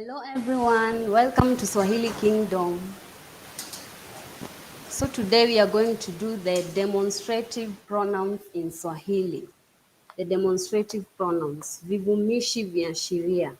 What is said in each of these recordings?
Hello everyone, welcome to Swahili Kingdom. So today we are going to do the demonstrative pronouns in Swahili. The demonstrative pronouns, vivumishi viashiria.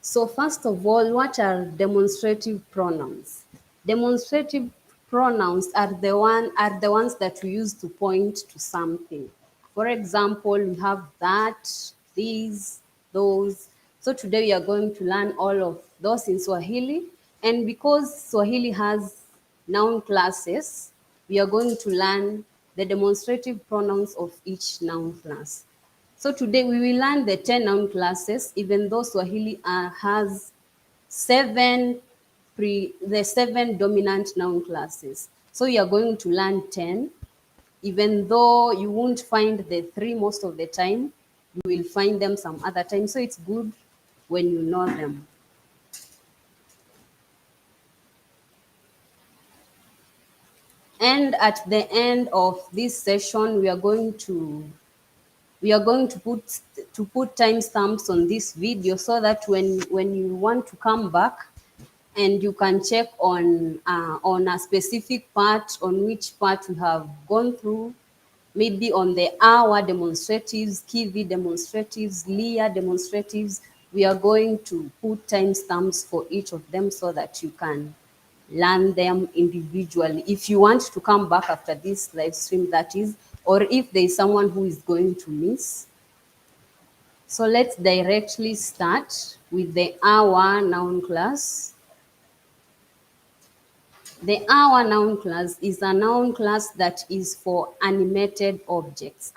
So first of all, what are demonstrative pronouns? Demonstrative pronouns are the ones that we use to point to something. For example, we have that, these, those. So today we are going to learn all of those in Swahili. And because Swahili has noun classes, we are going to learn the demonstrative pronouns of each noun class. So today we will learn the 10 noun classes, even though Swahili has the seven dominant noun classes. So you are going to learn 10, even though you won't find the 3 most of the time, you will find them some other time. So it's good when you know them. And at the end of this session, we are going to put timestamps on this video so that when you want to come back and you can check on a specific part, on which part we have gone through, maybe on the A-WA demonstratives, KI-VI demonstratives, LI-YA demonstratives. We are going to put timestamps for each of them so that you can learn them individually. If you want to come back after this live stream, that is, or if there is someone who is going to miss. So let's directly start with the A-WA noun class. The A-WA noun class is a noun class that is for animated objects,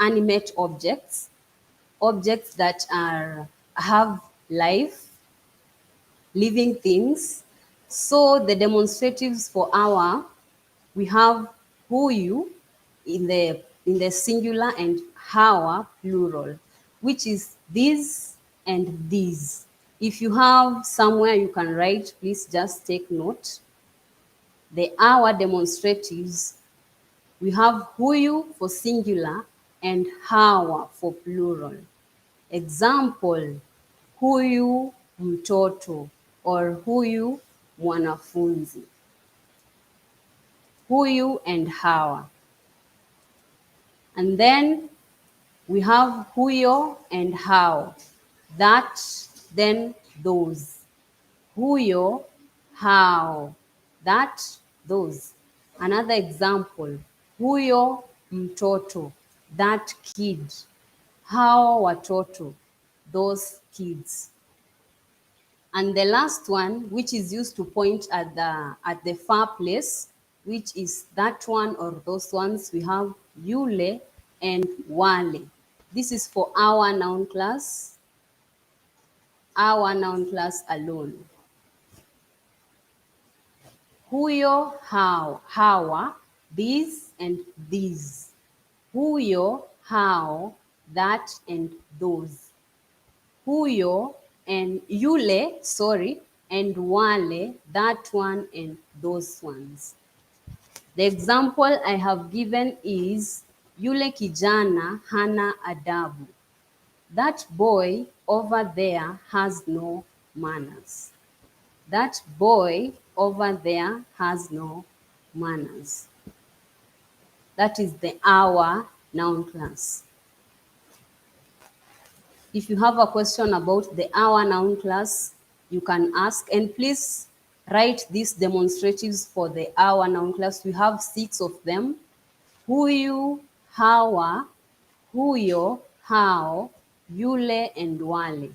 objects that have life, living things. So the demonstratives for A-WA, we have huyu in the singular and hawa plural, which is these and these. If you have somewhere you can write, please just take note. The A-WA demonstratives, we have huyu for singular and hawa for plural. Example, huyu mtoto or huyu mwanafunzi. Huyu and hawa. And then we have huyo and hao. That, then those. Huyo, hao. That, those. Another example, huyo mtoto, that kid. Hao watoto, those kids. And the last one, which is used to point at the far place, which is that one or those ones, we have yule and wale. This is for our noun class alone. Huyo, hao, hawa, these and these. Huyo, hao, that and those. Huyo and yule, and wale, that one and those ones. The example I have given is yule kijana hana adabu. That boy over there has no manners. That boy over there has no manners. That is the A-WA noun class. If you have a question about the A-WA noun class, you can ask, and please write these demonstratives for the A-WA noun class. We have 6 of them. Huyu, hawa, huyo, hao, yule, and wale.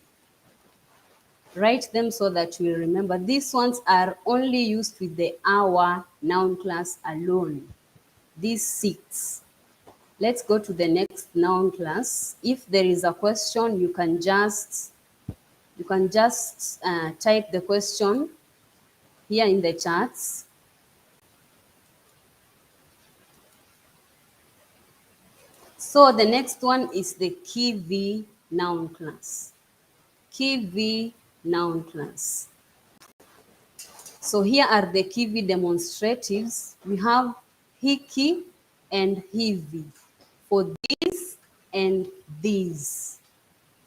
Write them so that you will remember. These ones are only used with the A-WA noun class alone. These 6. Let's go to the next noun class. If there is a question, you can just type the question here in the chats. So the next one is the KI-VI noun class. KI-VI noun class. So here are the KI-VI demonstratives. We have hiki and hivi for this and these.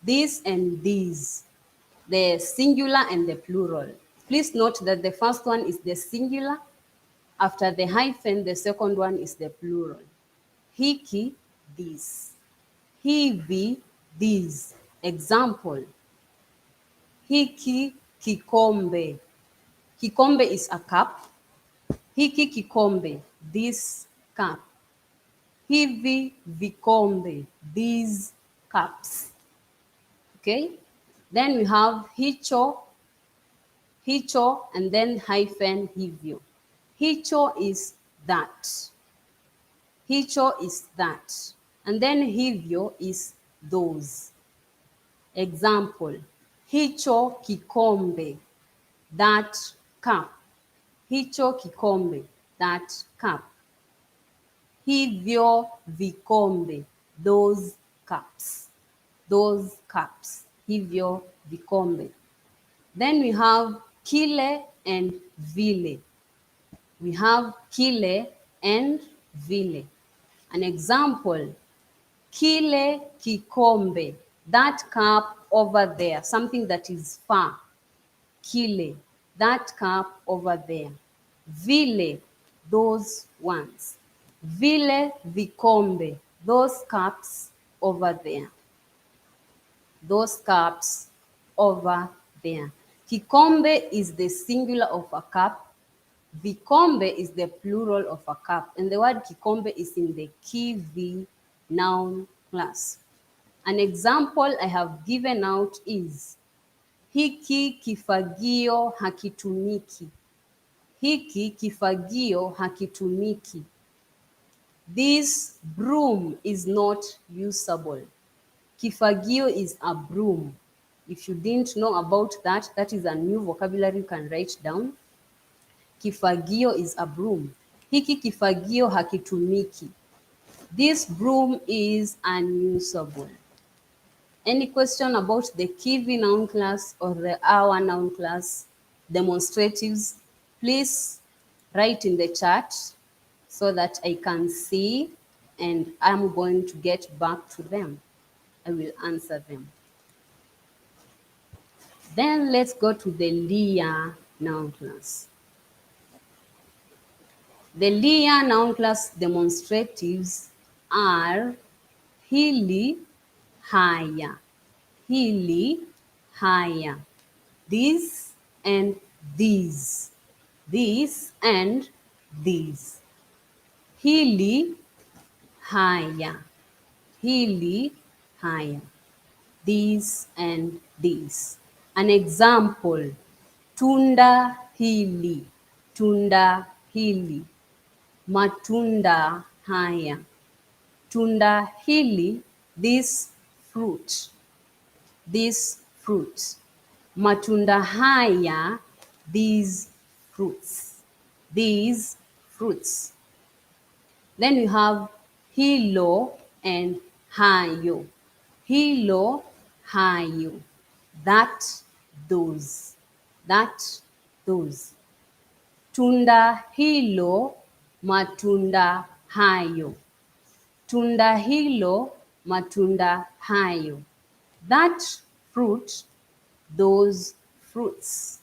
This and these. the singular and the plural. Please note that the first one is the singular. After the hyphen, the second one is the plural. Hiki, this. Hivi, these. Example, hiki kikombe. Kikombe is a cup. Hiki kikombe, this cup. Hivi vikombe, these cups. Okay? Then we have hicho, hicho, and then hyphen hivyo. Hicho is that. Hicho is that. And then hivyo is those. Example, hicho kikombe, that cup. Hicho kikombe, that cup. Hivyo vikombe, those cups. Those cups. Hivyo vikombe. Then we have kile and vile. We have kile and vile. An example, kile kikombe, that cup over there, something that is far. Kile, that cup over there. Vile, those ones. Vile vikombe, those cups over there. Those cups over there. Kikombe is the singular of a cup. Vikombe is the plural of a cup. And the word kikombe is in the KI-VI Noun class. An example I have given out is, hiki kifagio hakitumiki. Hiki kifagio hakitumiki. This broom is not usable. Kifagio is a broom. If you didn't know about that, that is a new vocabulary you can write down. Kifagio is a broom. Hiki kifagio hakitumiki. This broom is unusable. Any question about the KI-VI noun class or the A-WA noun class demonstratives, please write in the chat so that I can see and I'm going to get back to them. I will answer them. Then let's go to the LI-YA noun class. The LI-YA noun class demonstratives are hili, haya, hili, haya, this and these, this and these. Hili, haya, hili, haya, these and these. An example, tunda hili, tunda hili. Matunda haya. Tunda hili, this fruit. This fruit. Matunda haya, these fruits. These fruits. Then we have hilo and hayo. Hilo, hayo. That, those. That, those. Tunda hilo, matunda hayo. Tunda hilo, matunda hayo. That fruit, those fruits.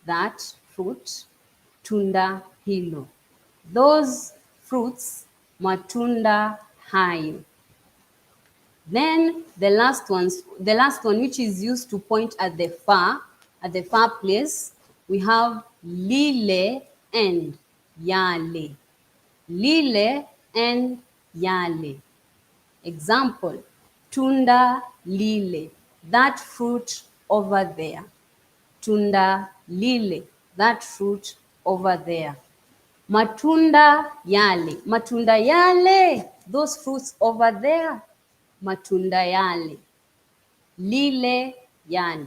That fruit, tunda hilo. Those fruits, matunda hayo. Then the last one, which is used to point at the far place, we have lile and yale. Lile and yale. Example, tunda lile, that fruit over there. Tunda lile, that fruit over there. Matunda yale, matunda yale, those fruits over there. Matunda yale. Lile yale.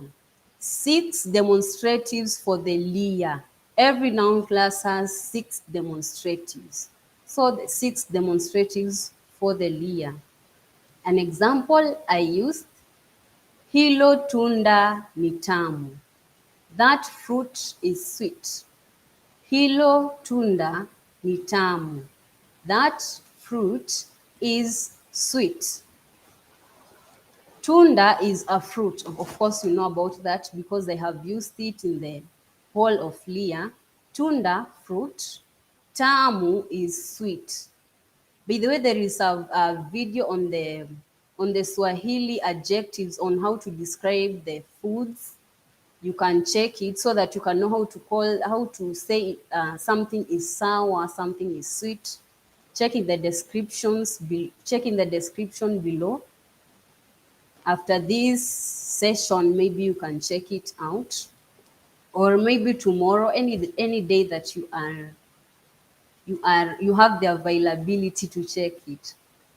6 demonstratives for the LI-YA. Every noun class has 6 demonstratives. So the 6 demonstratives for the LI-YA. An example I used, hilo tunda ni tamu. That fruit is sweet. Hilo tunda ni tamu. That fruit is sweet. Tunda is a fruit. Of course, you know about that because I have used it in the whole of LI-YA. Tunda, fruit. Tamu is sweet. By the way, there is a video on the Swahili adjectives on how to describe the foods. You can check it so that you can know how to say something is sour, something is sweet. Check in the description below. After this session, maybe you can check it out, or maybe tomorrow, any day that you have the availability to check it.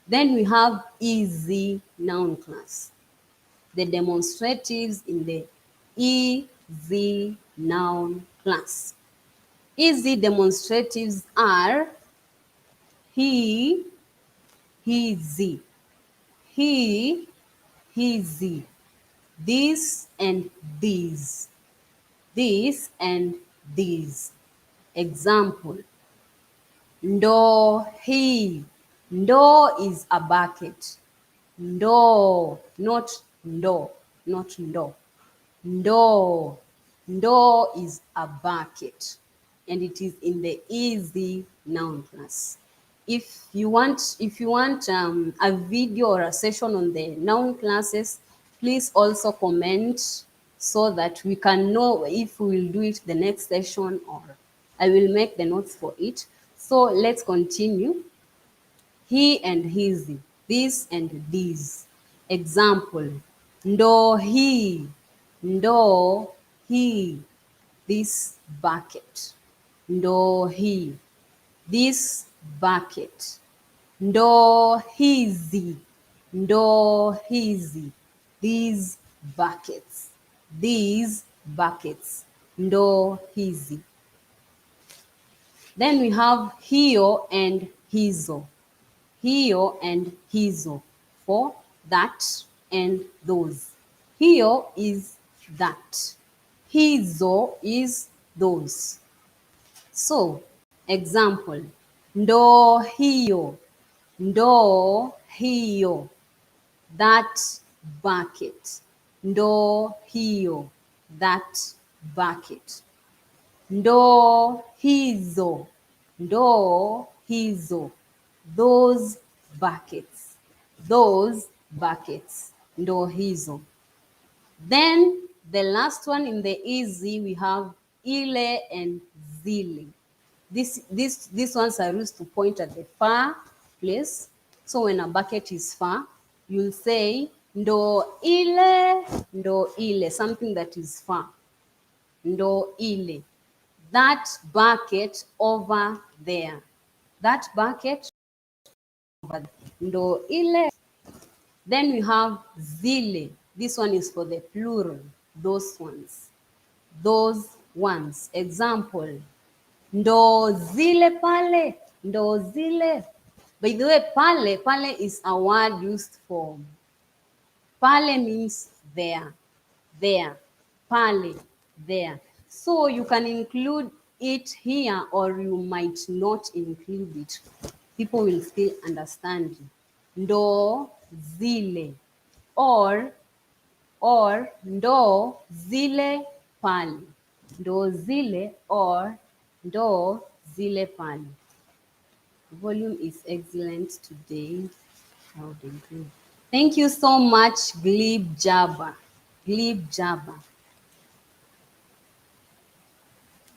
Then we have I-ZI Noun class, the demonstratives in the I-ZI Noun class. I-ZI demonstratives are he, he-zi, he, he-zi, this and these, this and these. Example, ndoo hii. Ndoo is a bucket. Ndoo, not ndo, not ndo. Ndoo. Ndoo is a bucket, and it is in the I-ZI noun class. If you want a video or a session on the noun classes, please also comment so that we can know if we will do it the next session, or I will make the notes for it. So let's continue. He and his, this and these. Example, ndoo hii, ndoo hii, this bucket. Ndoo hii, this bucket. Ndoo hizi, ndoo hizi, these buckets. These buckets. Ndoo hizi. Then we have hiyo and hizo. Hiyo and hizo, for that and those. Hiyo is that. Hizo is those. So, example, ndoo hiyo, ndoo hiyo, that bucket. Ndoo hiyo, that bucket. Ndoo hizo, ndoo hizo, those buckets. Those buckets. Ndoo hizo. Then the last one in the I-ZI, we have ile and zile. These ones are used to point at the far place. So when a bucket is far, you'll say ndoo ile, something that is far. Ndoo ile, that bucket over there. That bucket over there. Ndoo ile. Then we have zile. This one is for the plural, those ones. Those ones. Example, ndoo zile pale, ndoo zile. By the way, pale is a word used for, pale means there, pale, there. So you can include it here, or you might not include it. People will still understand you. Ndoo zile, or ndoo zile pale. Ndoo zile or ndoo zile pale. Volume is excellent today. Thank you so much, Glib Jabba. Glib Jabba.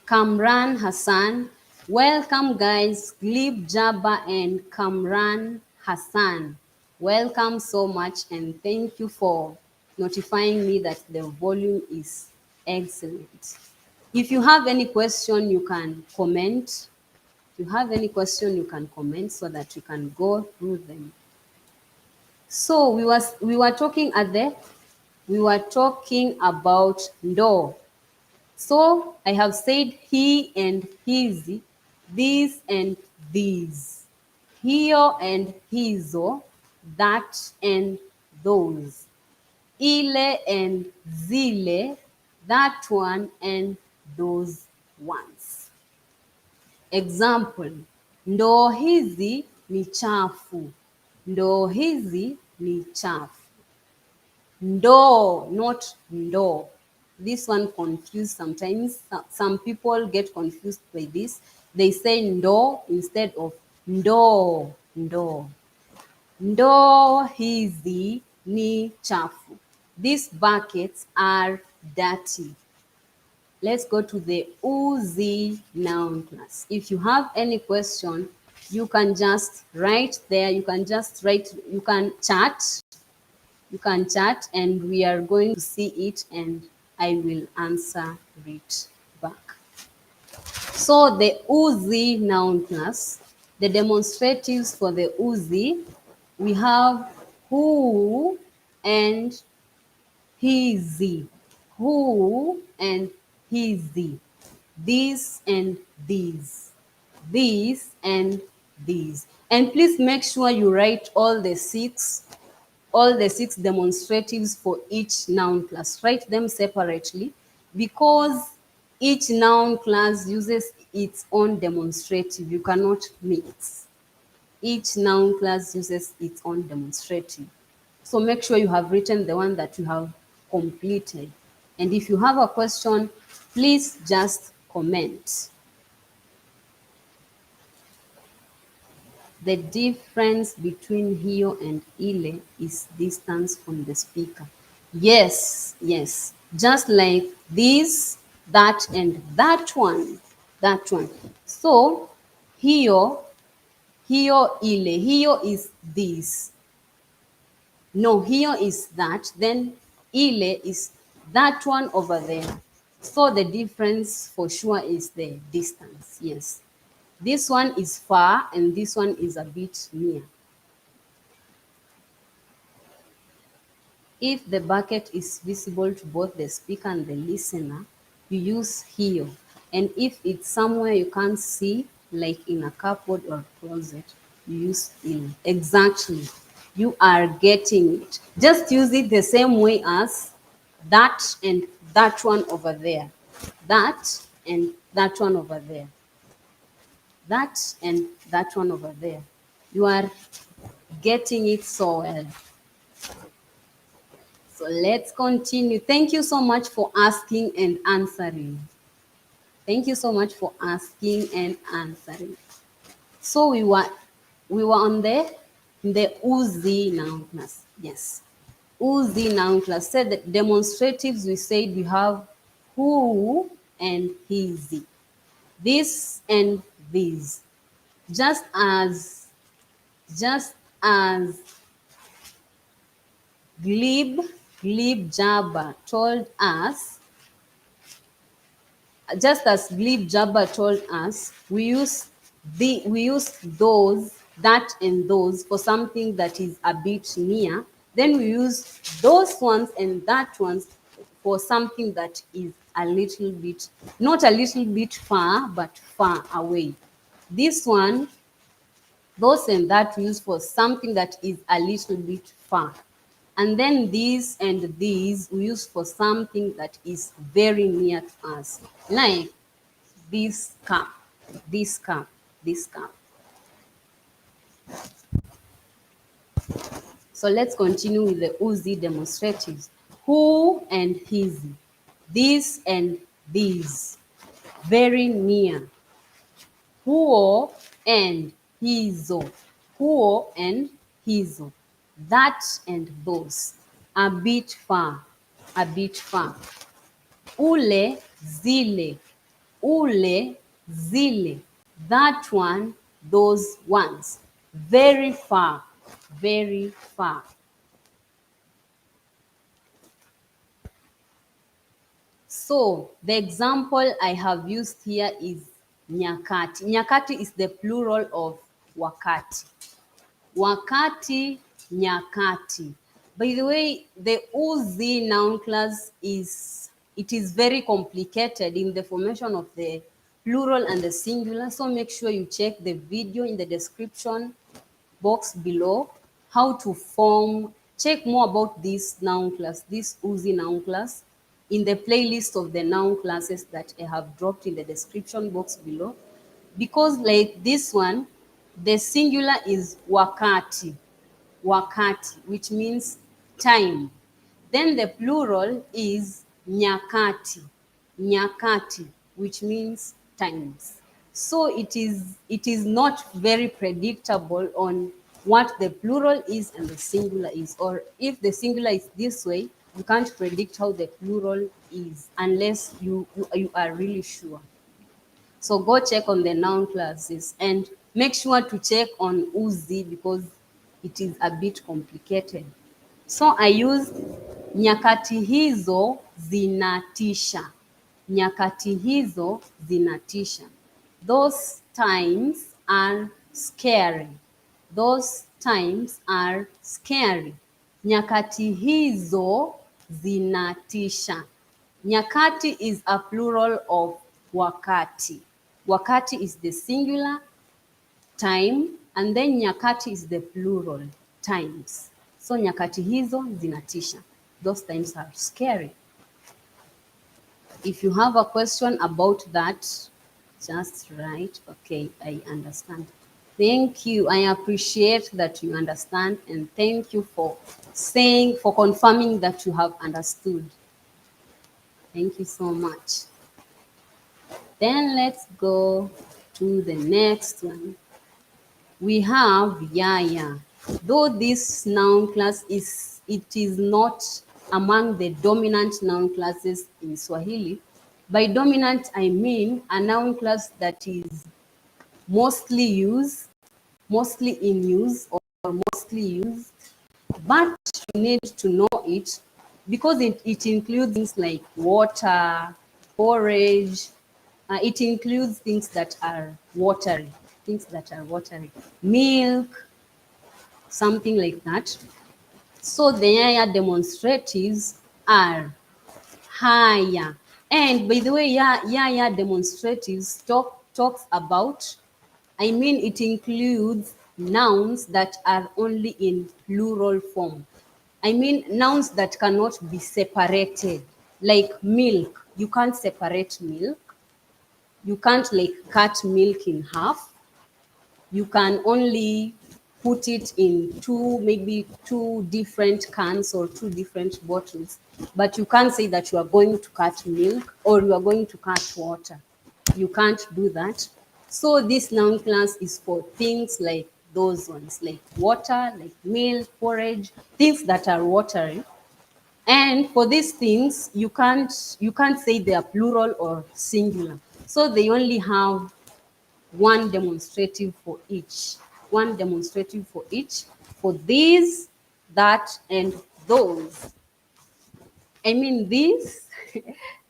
Kamran Hassan. Welcome, guys. Glib Jabba and Kamran Hassan. Welcome so much, and thank you for notifying me that the volume is excellent. If you have any question, you can comment. If you have any question, you can comment so that we can go through them. So we were talking about ndoo. So I have said he and his, this and these, hiyo and hizo, that and those, ile and zile, that one and those ones. Example, ndoo hizi ni chafu. Ndoo hizi ni chafu. Ndo, not ndo. This one confused sometimes. Some people get confused by this. They say ndo instead of ndo, ndo. Ndo hizi ni chafu. These buckets are dirty. Let's go to the U-ZI Noun class. If you have any question, you can just write there. You can just write, you can chat. You can chat and we are going to see it and I will answer it back. So the U-ZI Noun class, the demonstratives for the U-ZI, we have who and his, who and his, this and these, this and these. And please make sure you write all the six demonstratives for each noun class. Write them separately because each noun class uses its own demonstrative. You cannot mix. Each noun class uses its own demonstrative. So make sure you have written the one that you have completed. And if you have a question, please just comment. The difference between hiyo and ile is distance from the speaker. Yes, yes. Just like this, that, and that one. That one. So, hiyo, ile. Hiyo is this. No, hiyo is that. Then ile is that one over there. So the difference for sure is the distance. Yes. This one is far and this one is a bit near. If the bucket is visible to both the speaker and the listener, you use hiyo. And if it's somewhere you can't see, like in a cupboard or closet, you use ile. Exactly. You are getting it. Just use it the same way as that and that one over there. That and that one over there. That and that one over there. You are getting it so well. So let's continue. Thank you so much for asking and answering. Thank you so much for asking and answering. So we were on the U-ZI Noun class. Yes. U-ZI Noun class. Said the demonstratives we said we have who and his. This and these. Just as Glib Jabba told us, just as Glib Jabba told us, we use those, that and those for something that is a bit near. Then we use those ones and that ones for something that is a little bit, not a little bit far, but far away. This one, those and that we use for something that is a little bit far. And then these and these we use for something that is very near to us, like this cup, this cup, this cup. So let's continue with the U-ZI demonstratives. Who and his, this and these, very near. Huo and hizo, huo and hizo, that and those, a bit far, a bit far. Ule, zile, ule, zile, that one, those ones, very far, very far. So the example I have used here is nyakati. Nyakati is the plural of wakati. Wakati, nyakati. By the way, the U-ZI noun class is very complicated in the formation of the plural and the singular. So make sure you check the video in the description box below, how to form, check more about this noun class, this U-ZI noun class, in the playlist of the noun classes that I have dropped in the description box below. Because like this one, the singular is wakati, wakati, which means time. Then the plural is nyakati, nyakati, which means times. So it is not very predictable on what the plural is and the singular is. Or if the singular is this way, you can't predict how the plural is unless you are really sure. So go check on the noun classes and make sure to check on U-ZI because it is a bit complicated. So I use nyakati hizo zinatisha. Nyakati hizo zinatisha. Those times are scary. Those times are scary. Nyakati hizo zinatisha. Nyakati is a plural of wakati. Wakati is the singular, time, and then nyakati is the plural, times. So nyakati hizo zinatisha. Those times are scary. If you have a question about that, just write, okay, I understand. Thank you. I appreciate that you understand, and thank you for confirming that you have understood. Thank you so much. Then let's go to the next one. We have YA-YA. Though this noun class is not among the dominant noun classes in Swahili. By dominant, I mean a noun class that is mostly in use or mostly used, but you need to know it because it includes things like water, porridge. It includes things that are watery, milk, something like that. So the YA demonstratives are higher. And by the way, YA demonstratives talks about, I mean, it includes nouns that are only in plural form. I mean, nouns that cannot be separated, like milk. You can't separate milk. You can't like cut milk in half. You can only put it in maybe two different cans or two different bottles, but you can't say that you are going to cut milk or you are going to cut water. You can't do that. So this noun class is for things like those ones, like water, like milk, porridge, things that are watery. And for these things, you can't say they are plural or singular. So they only have one demonstrative for each. One demonstrative for each, for these, that, and those. I mean these,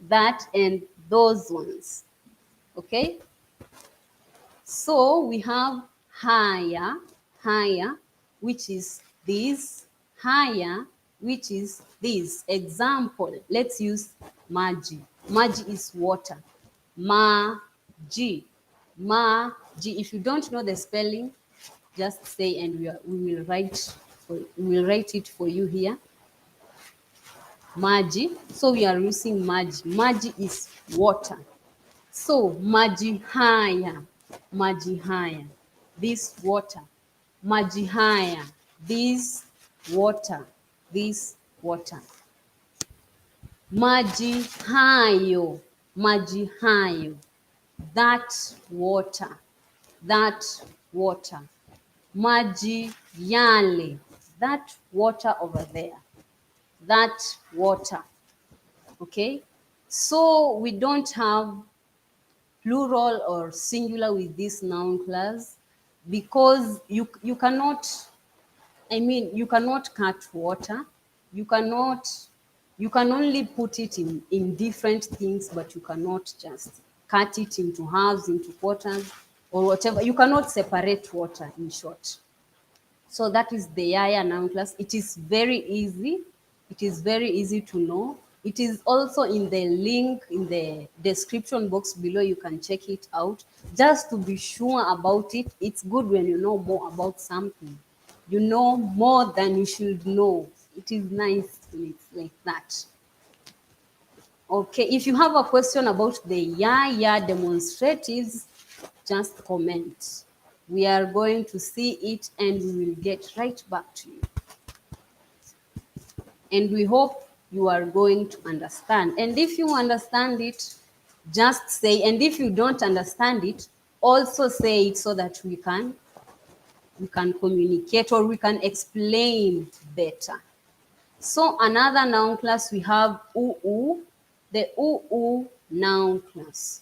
that, and those ones. Okay? So we have higher, which is this, higher, which is this. Example, let's use maji. Maji is water. Maji. Maji. If you don't know the spelling, just say and we will write it for you here. Maji. So we are using maji. Maji is water. So maji haya, this water. Maji haya, this water, Maji hayo, that water, Maji yale, that water over there, that water. Okay, so we don't have plural or singular with this noun class because you cannot, I mean, you cannot cut water. You can only put it in different things, but you cannot just cut it into halves, into quarters, or whatever. You cannot separate water, in short. So that is the YA noun class. It is very easy. It is very easy to know. It is also in the link in the description box below. You can check it out. Just to be sure about it, it's good when you know more about something. You know more than you should know. It is nice when it's like that. Okay, if you have a question about the YA demonstratives, just comment. We are going to see it and we will get right back to you. And we hope you are going to understand. And if you understand it, just say, and if you don't understand it, also say it so that we can communicate or we can explain better. So another noun class, we have U-U, the U-U noun class.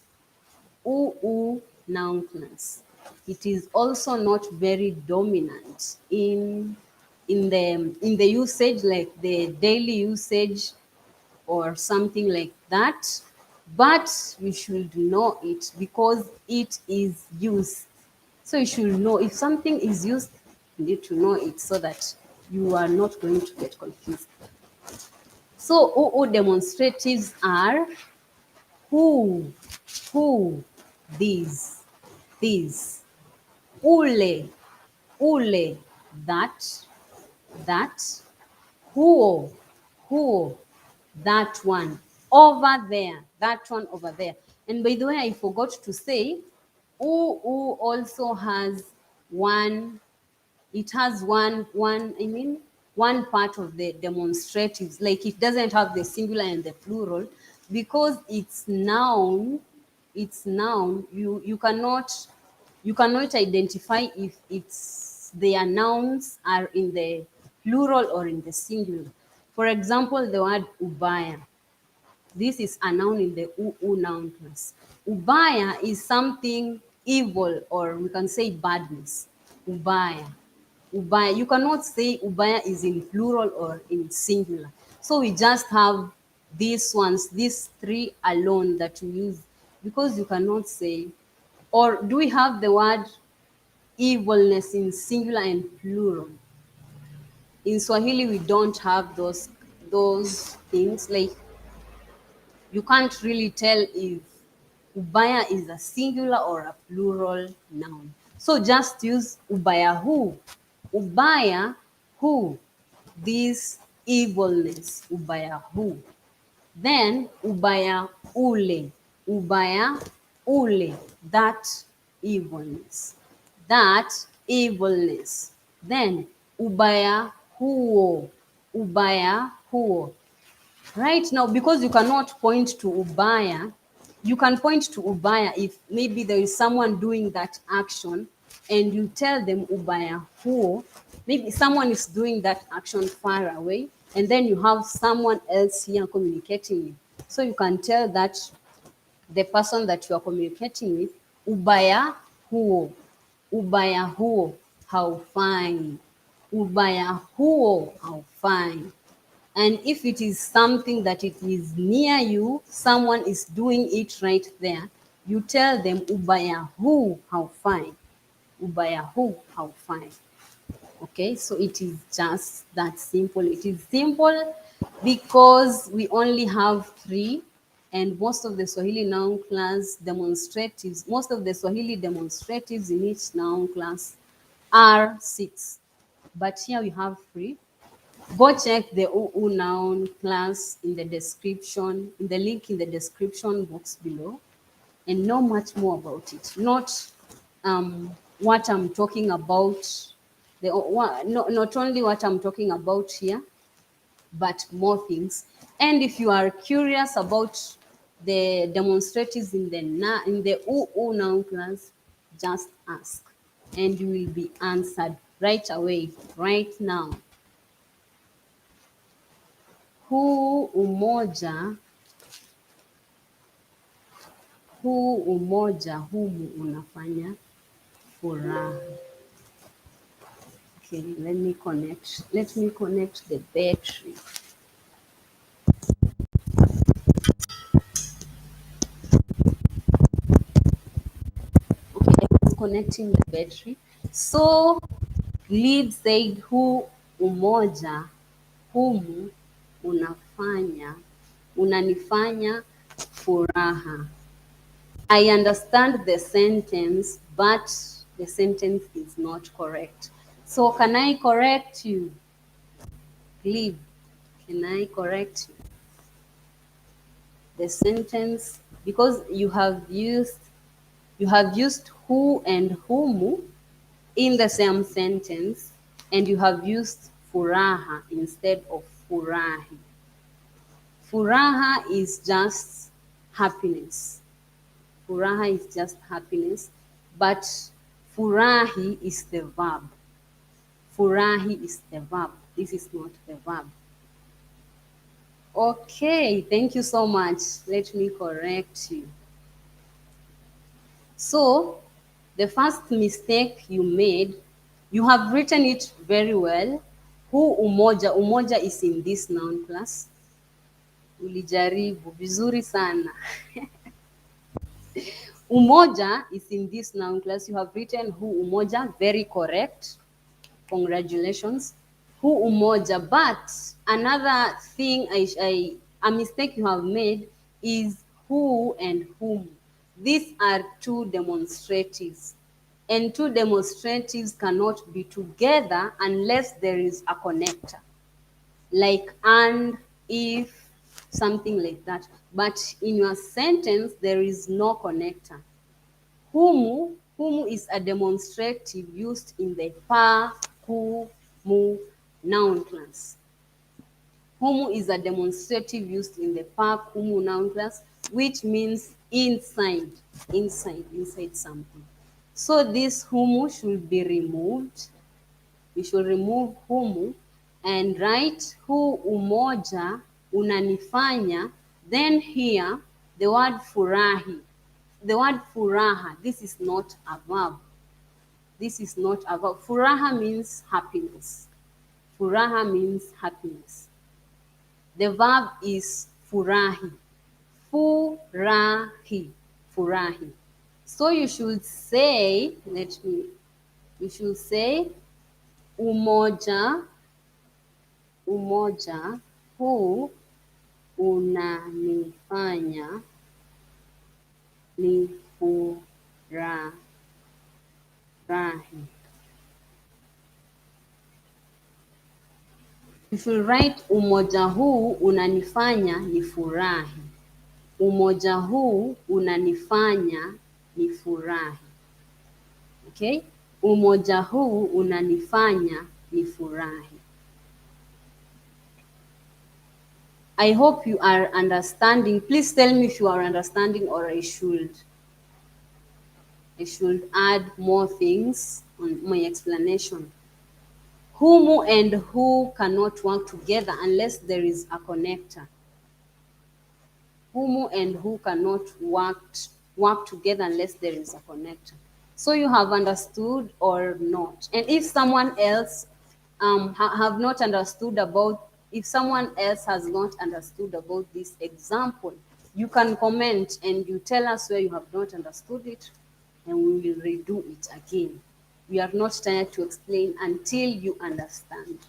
U-U noun class. It is also not very dominant in the usage, like the daily usage or something like that. But we should know it because it is used. So you should know if something is used, you need to know it so that you are not going to get confused. So OO demonstratives are who, these, ule, that, who, that one, over there, that one over there. And by the way, I forgot to say, OO also has one, it has one part of the demonstratives, like it doesn't have the singular and the plural because it's noun, you cannot identify if their nouns are in the plural or in the singular. For example, the word ubaya. This is a noun in the U noun class. Ubaya is something evil, or we can say badness. Ubaya. Ubaya. You cannot say ubaya is in plural or in singular. So we just have these ones, these three alone that we use, because you cannot say, or do we have the word evilness in singular and plural? In Swahili, we don't have those things. Like, you can't really tell if ubaya is a singular or a plural noun. So just use ubaya who. Ubaya who. This evilness. Ubaya who. Then ubaya ule. Ubaya ule. That evilness. That evilness. Then ubaya huo. Ubaya huo. Right now, because you cannot point to ubaya, you can point to ubaya if maybe there is someone doing that action and you tell them ubaya huo. Maybe someone is doing that action far away and then you have someone else here communicating with. So you can tell that the person that you are communicating with, ubaya huo. Ubaya huo, how fine. Ubaya huo, how fine. And if it is something that it is near you, someone is doing it right there, you tell them ubaya hu, how fine. Ubaya hu, how fine. Okay, so it is just that simple. It is simple because we only have three, and most of the Swahili noun class demonstratives, most of the Swahili demonstratives in each noun class are 6. But here we have 3. Go check the U noun class in the description, in the link in the description box below, and know much more about it. Not what I'm talking about, not only what I'm talking about here, but more things. And if you are curious about the demonstratives in the U noun class, just ask, and you will be answered right away, right now. Huu umoja humu unafanya furaha. Okay, let me connect the battery. Okay, I was connecting the battery. So lead said huu umoja humu unanifanya furaha. I understand the sentence, but the sentence is not correct. So can I correct you? Leave. Can I correct you? The sentence, because you have used who and humu in the same sentence, and you have used furaha instead of furahi. Furaha is just happiness. Furaha is just happiness, but furahi is the verb. Furahi is the verb. This is not the verb. Okay, thank you so much. Let me correct you. So, the first mistake you made, you have written it very well. Huu umoja, umoja is in this noun class. Ulijaribu vizuri sana. Umoja is in this noun class. You have written huu umoja, very correct. Congratulations. Huu umoja, but another thing, a mistake you have made is who and whom. These are two demonstratives, and two demonstratives cannot be together unless there is a connector, like and, if, something like that. But in your sentence, there is no connector. Humu is a demonstrative used in the pa, hu, mu noun class. Humu is a demonstrative used in the pa, hu, mu noun class, which means inside something. So this humu should be removed. We should remove humu and write hu umoja unanifanya. Then here the word furahi. The word furaha, this is not a verb. This is not a verb. Furaha means happiness. Furaha means happiness. The verb is furahi. Furahi. Furahi. So you should say, you should say umoja huu unanifanya nifurahi. If you write umoja huu unanifanya nifurahi. Umoja huu unanifanya nifurahi. Okay? Umoja huu unanifanya nifurahi. I hope you are understanding. Please tell me if you are understanding, or I should add more things on my explanation. Humu and who cannot work together unless there is a connector. Humu and who cannot work together unless there is a connector. So you have understood or not? And if someone else have not understood about, if someone else has not understood about this example, you can comment and you tell us where you have not understood it, and we will redo it again. We are not tired to explain until you understand.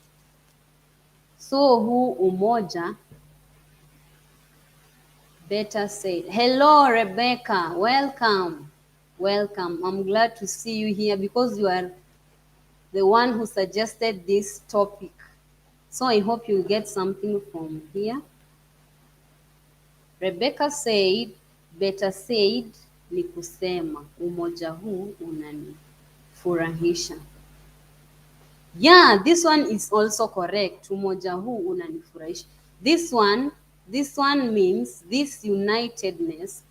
So huu umoja, better said. Hello, Rebecca. Welcome. Welcome. I'm glad to see you here because you are the one who suggested this topic. So I hope you'll get something from here. Rebecca said, better said ni kusema umoja huu unanifurahisha. Yeah, this one is also correct. Umoja huu unanifurahisha. This one means this unitedness.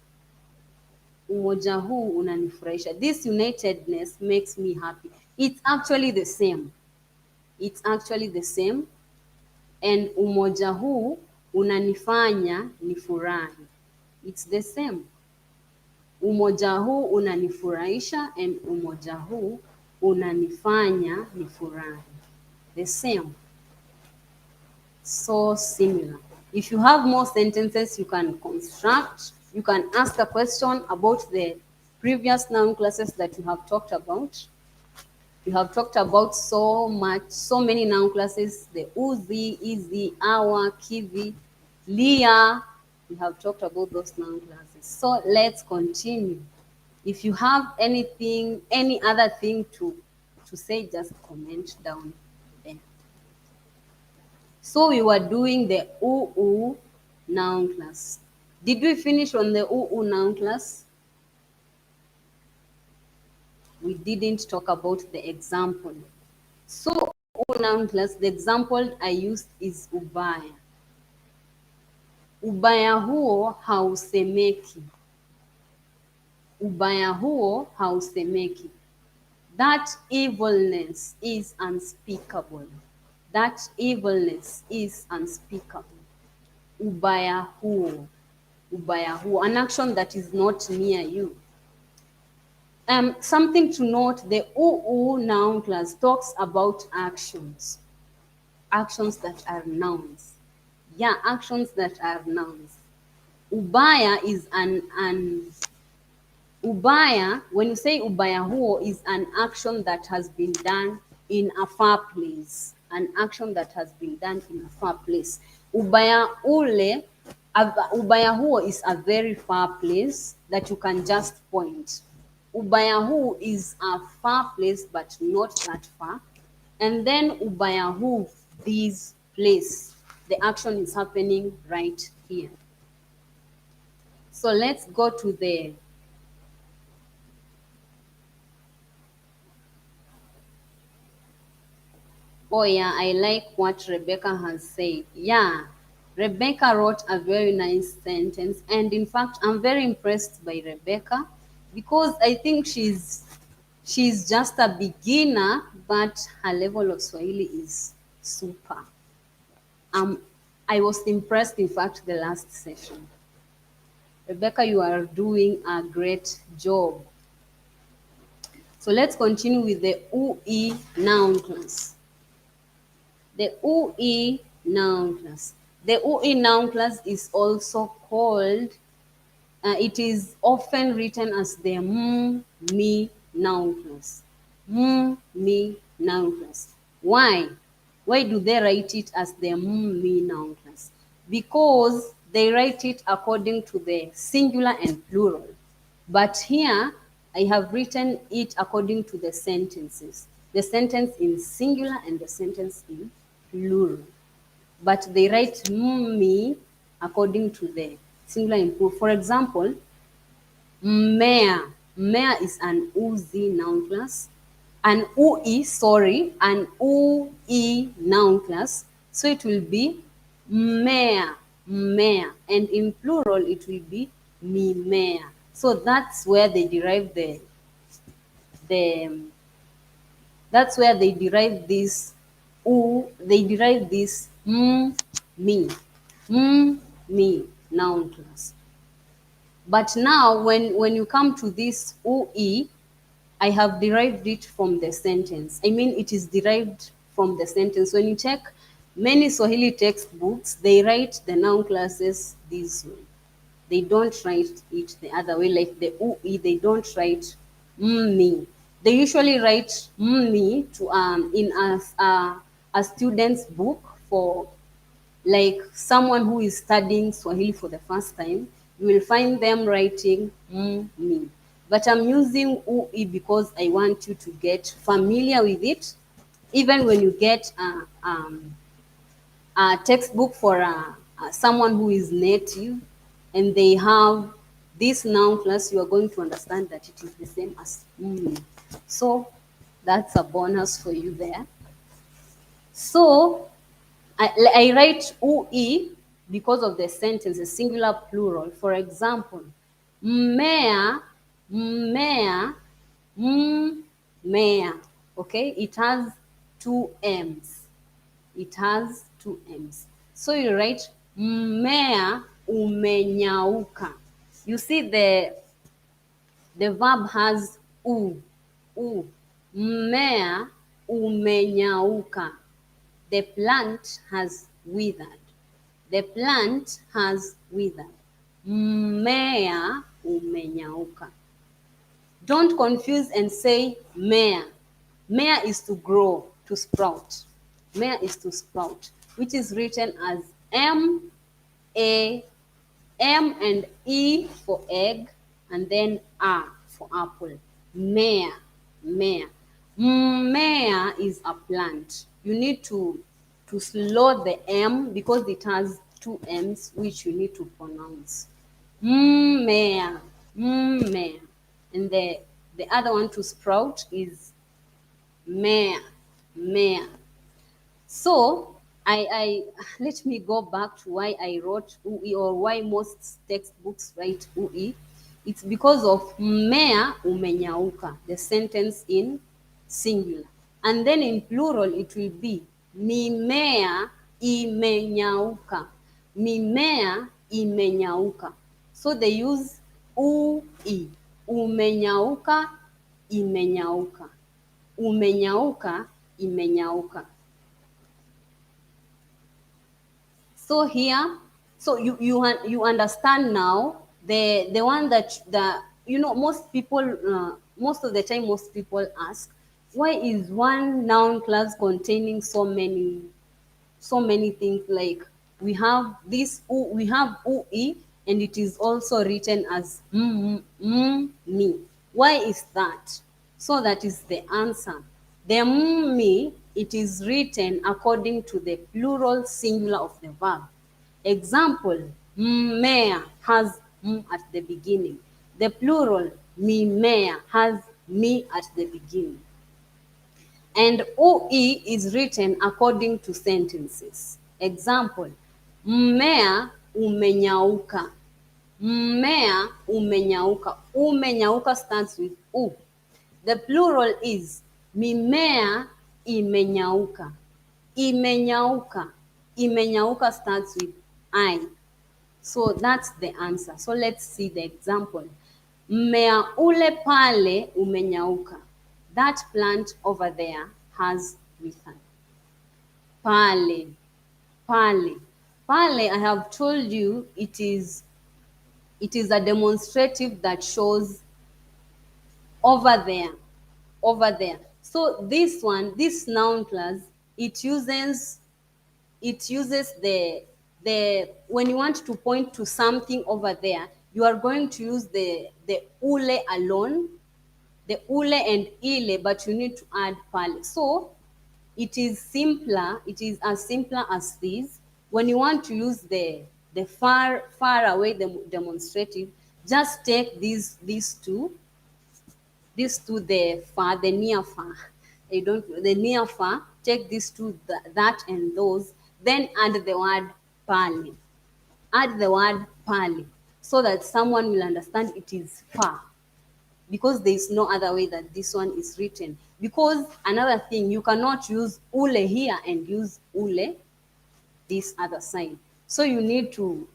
Umoja huu unanifurahisha. This unitedness makes me happy. It's actually the same. It's actually the same. And umoja huu unanifanya nifurahi. It's the same. Umoja huu unanifurahisha and umoja huu unanifanya nifurahi. The same. So similar. If you have more sentences you can construct, you can ask a question about the previous noun classes that you have talked about. You have talked about so many noun classes, the U-ZI, I-ZI, A-WA, KI-VI, LI-YA. We have talked about those noun classes. So let's continue. If you have anything, any other thing to say, just comment down there. So we were doing the U-U noun class. Did we finish on the U-U noun class? We didn't talk about the example. So U noun class, the example I used is ubaya. Ubaya huo hausemeki. Ubaya huo hausemeki. That evilness is unspeakable. That evilness is unspeakable. Ubaya huo. Ubaya huo. An action that is not near you. Something to note, the U-I noun class talks about actions. Actions that are nouns. Yeah, actions that are nouns. Ubaya is ubaya, when you say ubaya huo, is an action that has been done in a far place. An action that has been done in a far place. Ubaya ule, ubaya huo is a very far place that you can just point. Ubaya huu is a far place but not that far. And then ubaya huu, this place, the action is happening right here. So let's go to the oh yeah, I like what Rebecca has said. Yeah, Rebecca wrote a very nice sentence, and in fact, I'm very impressed by Rebecca because I think she's just a beginner, but her level of Swahili is super. I was impressed, in fact, the last session. Rebecca, you are doing a great job. So let's continue with the U-I noun class. The U-I noun class. The U-I noun class is also called, it is often written as the me noun class. Me noun class. Why? Why do they write it as the me noun class? Because they write it according to the singular and plural. But here, I have written it according to the sentences. The sentence in singular and the sentence in plural. But they write me according to the singular and plural. For example, mmea. Mmea is an U-ZI noun class. An U-I noun class. So it will be mmea, mmea. And in plural, it will be mimea. So that's where they derive that's where they derive this they derive this me noun class. But now when you come to this UI, I have derived it from the sentence. I mean, it is derived from the sentence. When you check many Swahili textbooks, they write the noun classes this way. They don't write it the other way, like the UI, they don't write me. They usually write me to in a student's book for like someone who is studying Swahili for the first time. You will find them writing me. But I'm using UI because I want you to get familiar with it. Even when you get a textbook for someone who is native and they have this noun class, you are going to understand that it is the same as me. So that's a bonus for you there. So I write UI because of the sentence, the singular plural. For example, mmea, mmea, mmea. Okay, it has two M's. It has two M's. So you write mmea umenyauka. You see the verb has u. Mmea umenyauka. The plant has withered. The plant has withered. Mmea umenyauka. Don't confuse and say mea. Mea is to grow, to sprout. Mea is to sprout, which is written as M-A, M and E for egg, and then A for apple. Mea, mea. Mea is a plant. You need to slow the M because it has two M's, which you need to pronounce. Mea, mea. And the other one to sprout is mea, mea. So I let me go back to why I wrote UI, or why most textbooks write UI. It's because of mmea umenyauka, the sentence in singular. And then in plural it will be mimea imenyauka. Mimea imenyauka. So they use UI. Umenyauka, imenyauka. Umenyauka, imenyauka. So here, so you understand now the one that most people, most of the time most people ask, why is one noun class containing so many things? Like we have this we have ui, and it is also written as me. Why is that? So that is the answer. The me, it is written according to the plural singular of the verb. Example, mmea has at the beginning. The plural mimea has me at the beginning. And OE is written according to sentences. Example, mmea umenyauka. Mmea umenyauka. Umenyauka starts with U. The plural is mimea imenyauka. Imenyauka. Imenyauka starts with I. So that's the answer. So let's see the example. Mmea ule pale umenyauka. That plant over there has wither. Pale, pale. Pale, I have told you, it is a demonstrative that shows over there, over there. So this one, this noun class, it uses the when you want to point to something over there, you are going to use the ule alone, the ule and ile, but you need to add pale. So it is simpler, it is as simpler as this. When you want to use the far away demonstrative, just take these two, the far, the near far. You don't, the near far, take these two, that and those, then add the word pale. Add the word pale so that someone will understand it is far, because there is no other way that this one is written. Because another thing, you cannot use ule here and use ule this other side. So you need to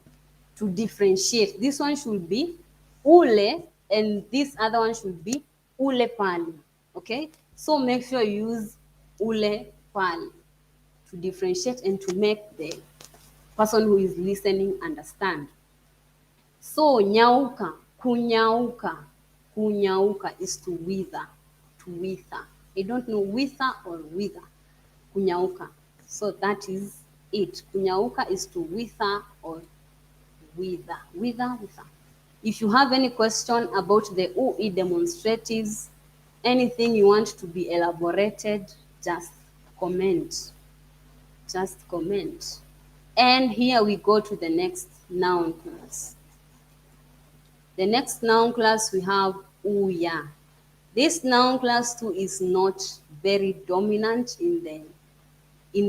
differentiate. This one should be ule, and this other one should be ule pale. Okay? So make sure you use ule pale to differentiate and to make the person who is listening understand. So nyauka, kunyauka, kunyauka is to wither, to wither. I don't know wither or wither, kunyauka. So that is it. Kunyauka is to wither or wither, wither, wither. If you have any question about the UI demonstratives, anything you want to be elaborated, just comment. Just comment. And here we go to the next noun class. The next noun class we have U-YA. This noun class too is not very dominant in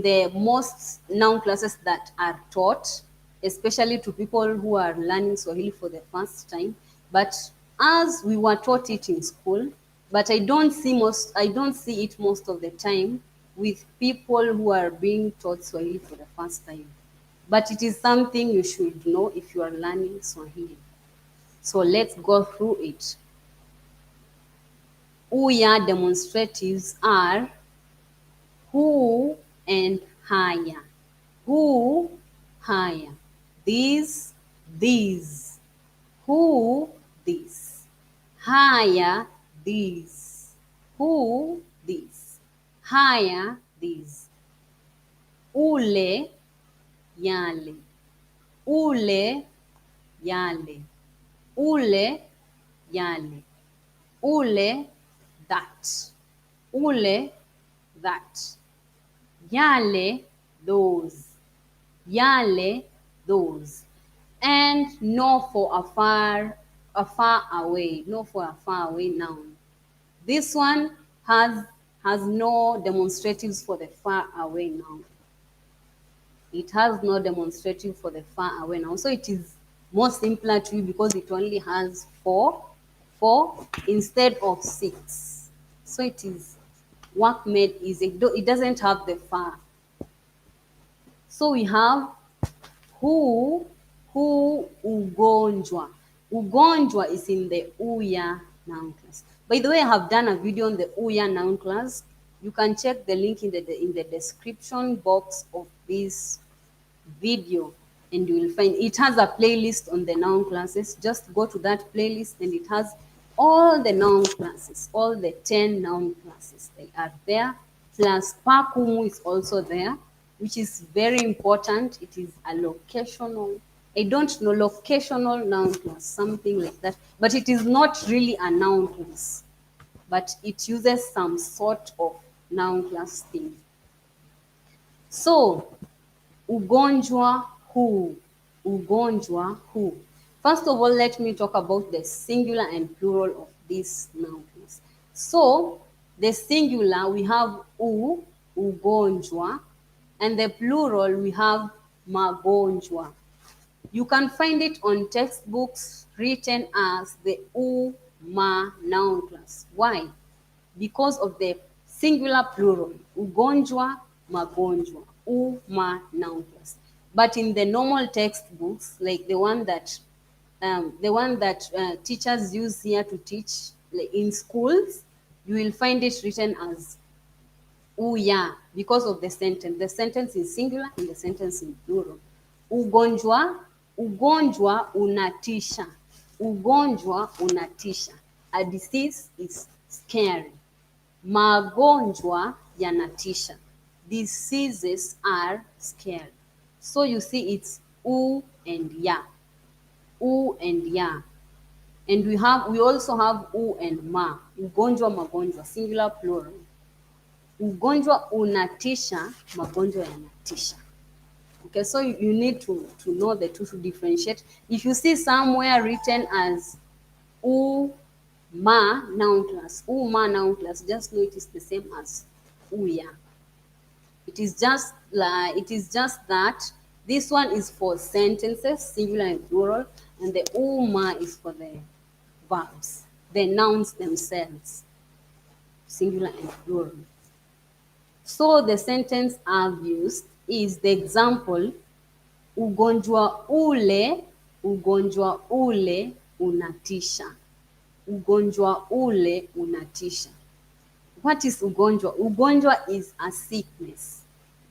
the most noun classes that are taught, especially to people who are learning Swahili for the first time. But as we were taught it in school, but I don't see it most of the time with people who are being taught Swahili for the first time. But it is something you should know if you are learning Swahili. So let's go through it. U-YA demonstratives are who and haya. Who, haya. These, these. Who, this. Haya, these. Who, this. Haya, these. Ule, yale. Ule, yale. Ule, yale. Ule, that. Ule, that. Yale, those. Yale, those. And no for a far away. No for a far away noun. This one has no demonstratives for the far away noun. It has no demonstrative for the far away noun. So it is more simpler to you because it only has four instead of 6. So it is work made easy. It doesn't have the far. So we have who, ugonjwa. Ugonjwa is in the U-YA Noun class. By the way, I have done a video on the U-YA Noun class. You can check the link in the description box of this video, and you will find it has a playlist on the noun classes. Just go to that playlist and it has all the noun classes, all the 10 noun classes. They are there. Plus pakumu is also there, which is very important. It is a locational, I don't know, locational noun class, something like that. But it is not really a noun class, but it uses some sort of noun class thing. So ugonjwa huu, ugonjwa huu. First of all, let me talk about the singular and plural of these nouns. So the singular, we have ugonjwa, and the plural, we have magonjwa. You can find it on textbooks written as the U-MA noun class. Why? Because of the singular plural, ugonjwa, magonjwa, U-MA noun class. But in the normal textbooks, like the one that teachers use here to teach, like in schools, you will find it written as U-YA because of the sentence. The sentence is singular and the sentence is plural. Ugonjwa, ugonjwa unatisha. Ugonjwa unatisha. A disease is scary. Magonjwa yanatisha. Diseases are scary. So you see it's U and Ya. U and Ya. And we also have U and Ma. Ugonjwa, magonjwa, singular, plural. Ugonjwa unatisha, magonjwa yanatisha. Okay, so you need to know the two to differentiate. If you see somewhere written as U-MA noun class, U-MA noun class, just know it is the same as U-YA. It is just that this one is for sentences, singular and plural, and the U-MA is for the verbs, the nouns themselves, singular and plural. So the sentence I've used is the example, ugonjwa ule unatisha. Ugonjwa ule unatisha. What is ugonjwa? Ugonjwa is a sickness.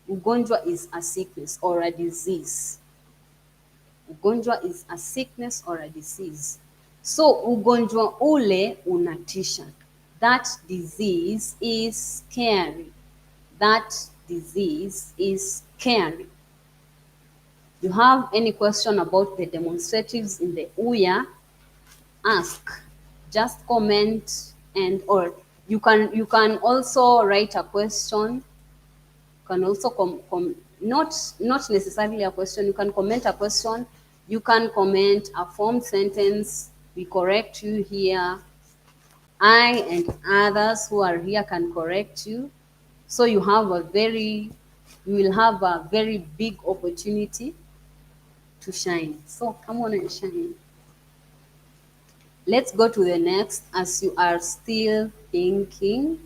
Ugonjwa is a sickness or a disease. Ugonjwa is a sickness or a disease. So ugonjwa ule unatisha. That disease is scary. That disease is scary. You have any question about the demonstratives in the U-YA? Ask. Just comment, and or you can also write a question. You can also not necessarily a question. You can comment a question. You can comment a formed sentence. We correct you here. I and others who are here can correct you. So you will have a very big opportunity to shine. So come on and shine. Let's go to the next as you are still thinking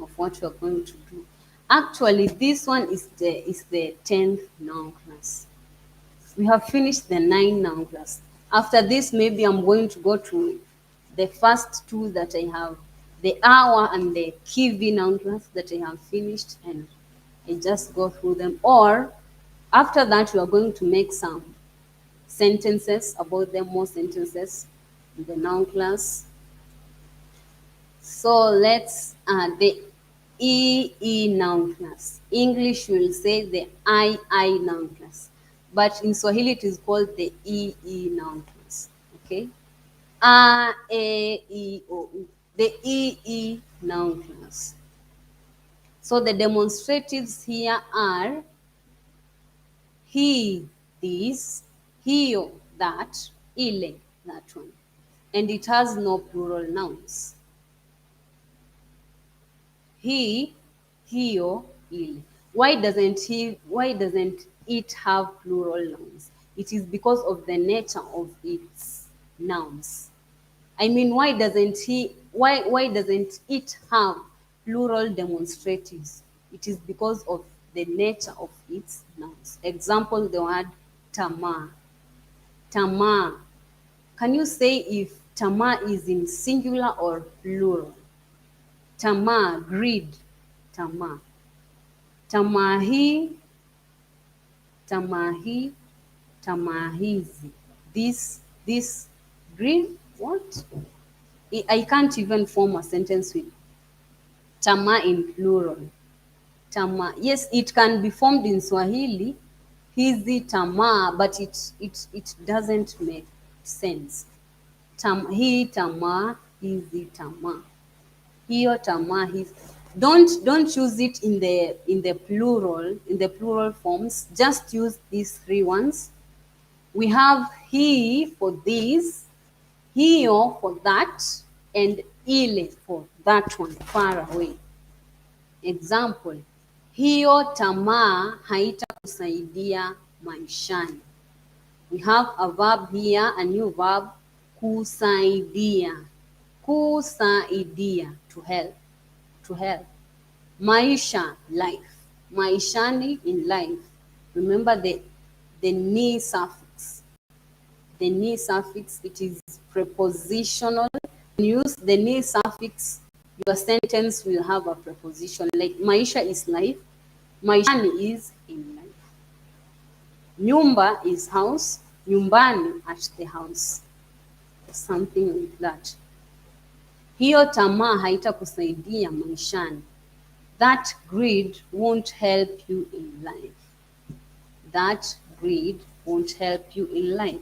of what you're going to do. Actually, this one is the 10th noun class. We have finished the 9 noun class. After this, maybe I'm going to go to the first 2 that I have, the A-WA and the KI-VI noun class that I have finished, and I just go through them. Or after that, we are going to make some sentences about them, more sentences in the noun class. So let's the E noun class. English will say the I noun class, but in Swahili it is called the E noun class. Okay, A, E, O, U. The E noun class. So the demonstratives here are he, this, hiyo, that, ile, that one. And it has no plural nouns. He, hiyo, ile. Why doesn't it have plural nouns? It is because of the nature of its nouns. I mean, why doesn't it have plural demonstratives? It is because of the nature of its nouns. Example, the word tama. Tama. Can you say if tama is in singular or plural? Tama, greed. Tama. Tamahi, tamahi, tamahizi. This greed, what? I can't even form a sentence with tama in plural. Tama. Yes, it can be formed in Swahili, hizi tama, but it doesn't make sense. Hii tama, hizi tama. Hiyo tama, hizi. Don't use it in the plural forms. Just use these three ones. We have he for this, hiyo for that, and ile for that one, far away. Example, hiyo tamaa haitakusaidia maishani. We have a verb here, a new verb, kusaidia. Kusaidia, to help. To help. Maisha, life. Maishani, in life. Remember the ni suffix. The ni suffix, it is prepositional. When you use the ni suffix, your sentence will have a preposition. Like maisha is life, maishani is in life. Nyumba is house, nyumbani at the house. Something like that. Hiyo tamaa haitakusaidia maishani. That greed won't help you in life. That greed won't help you in life.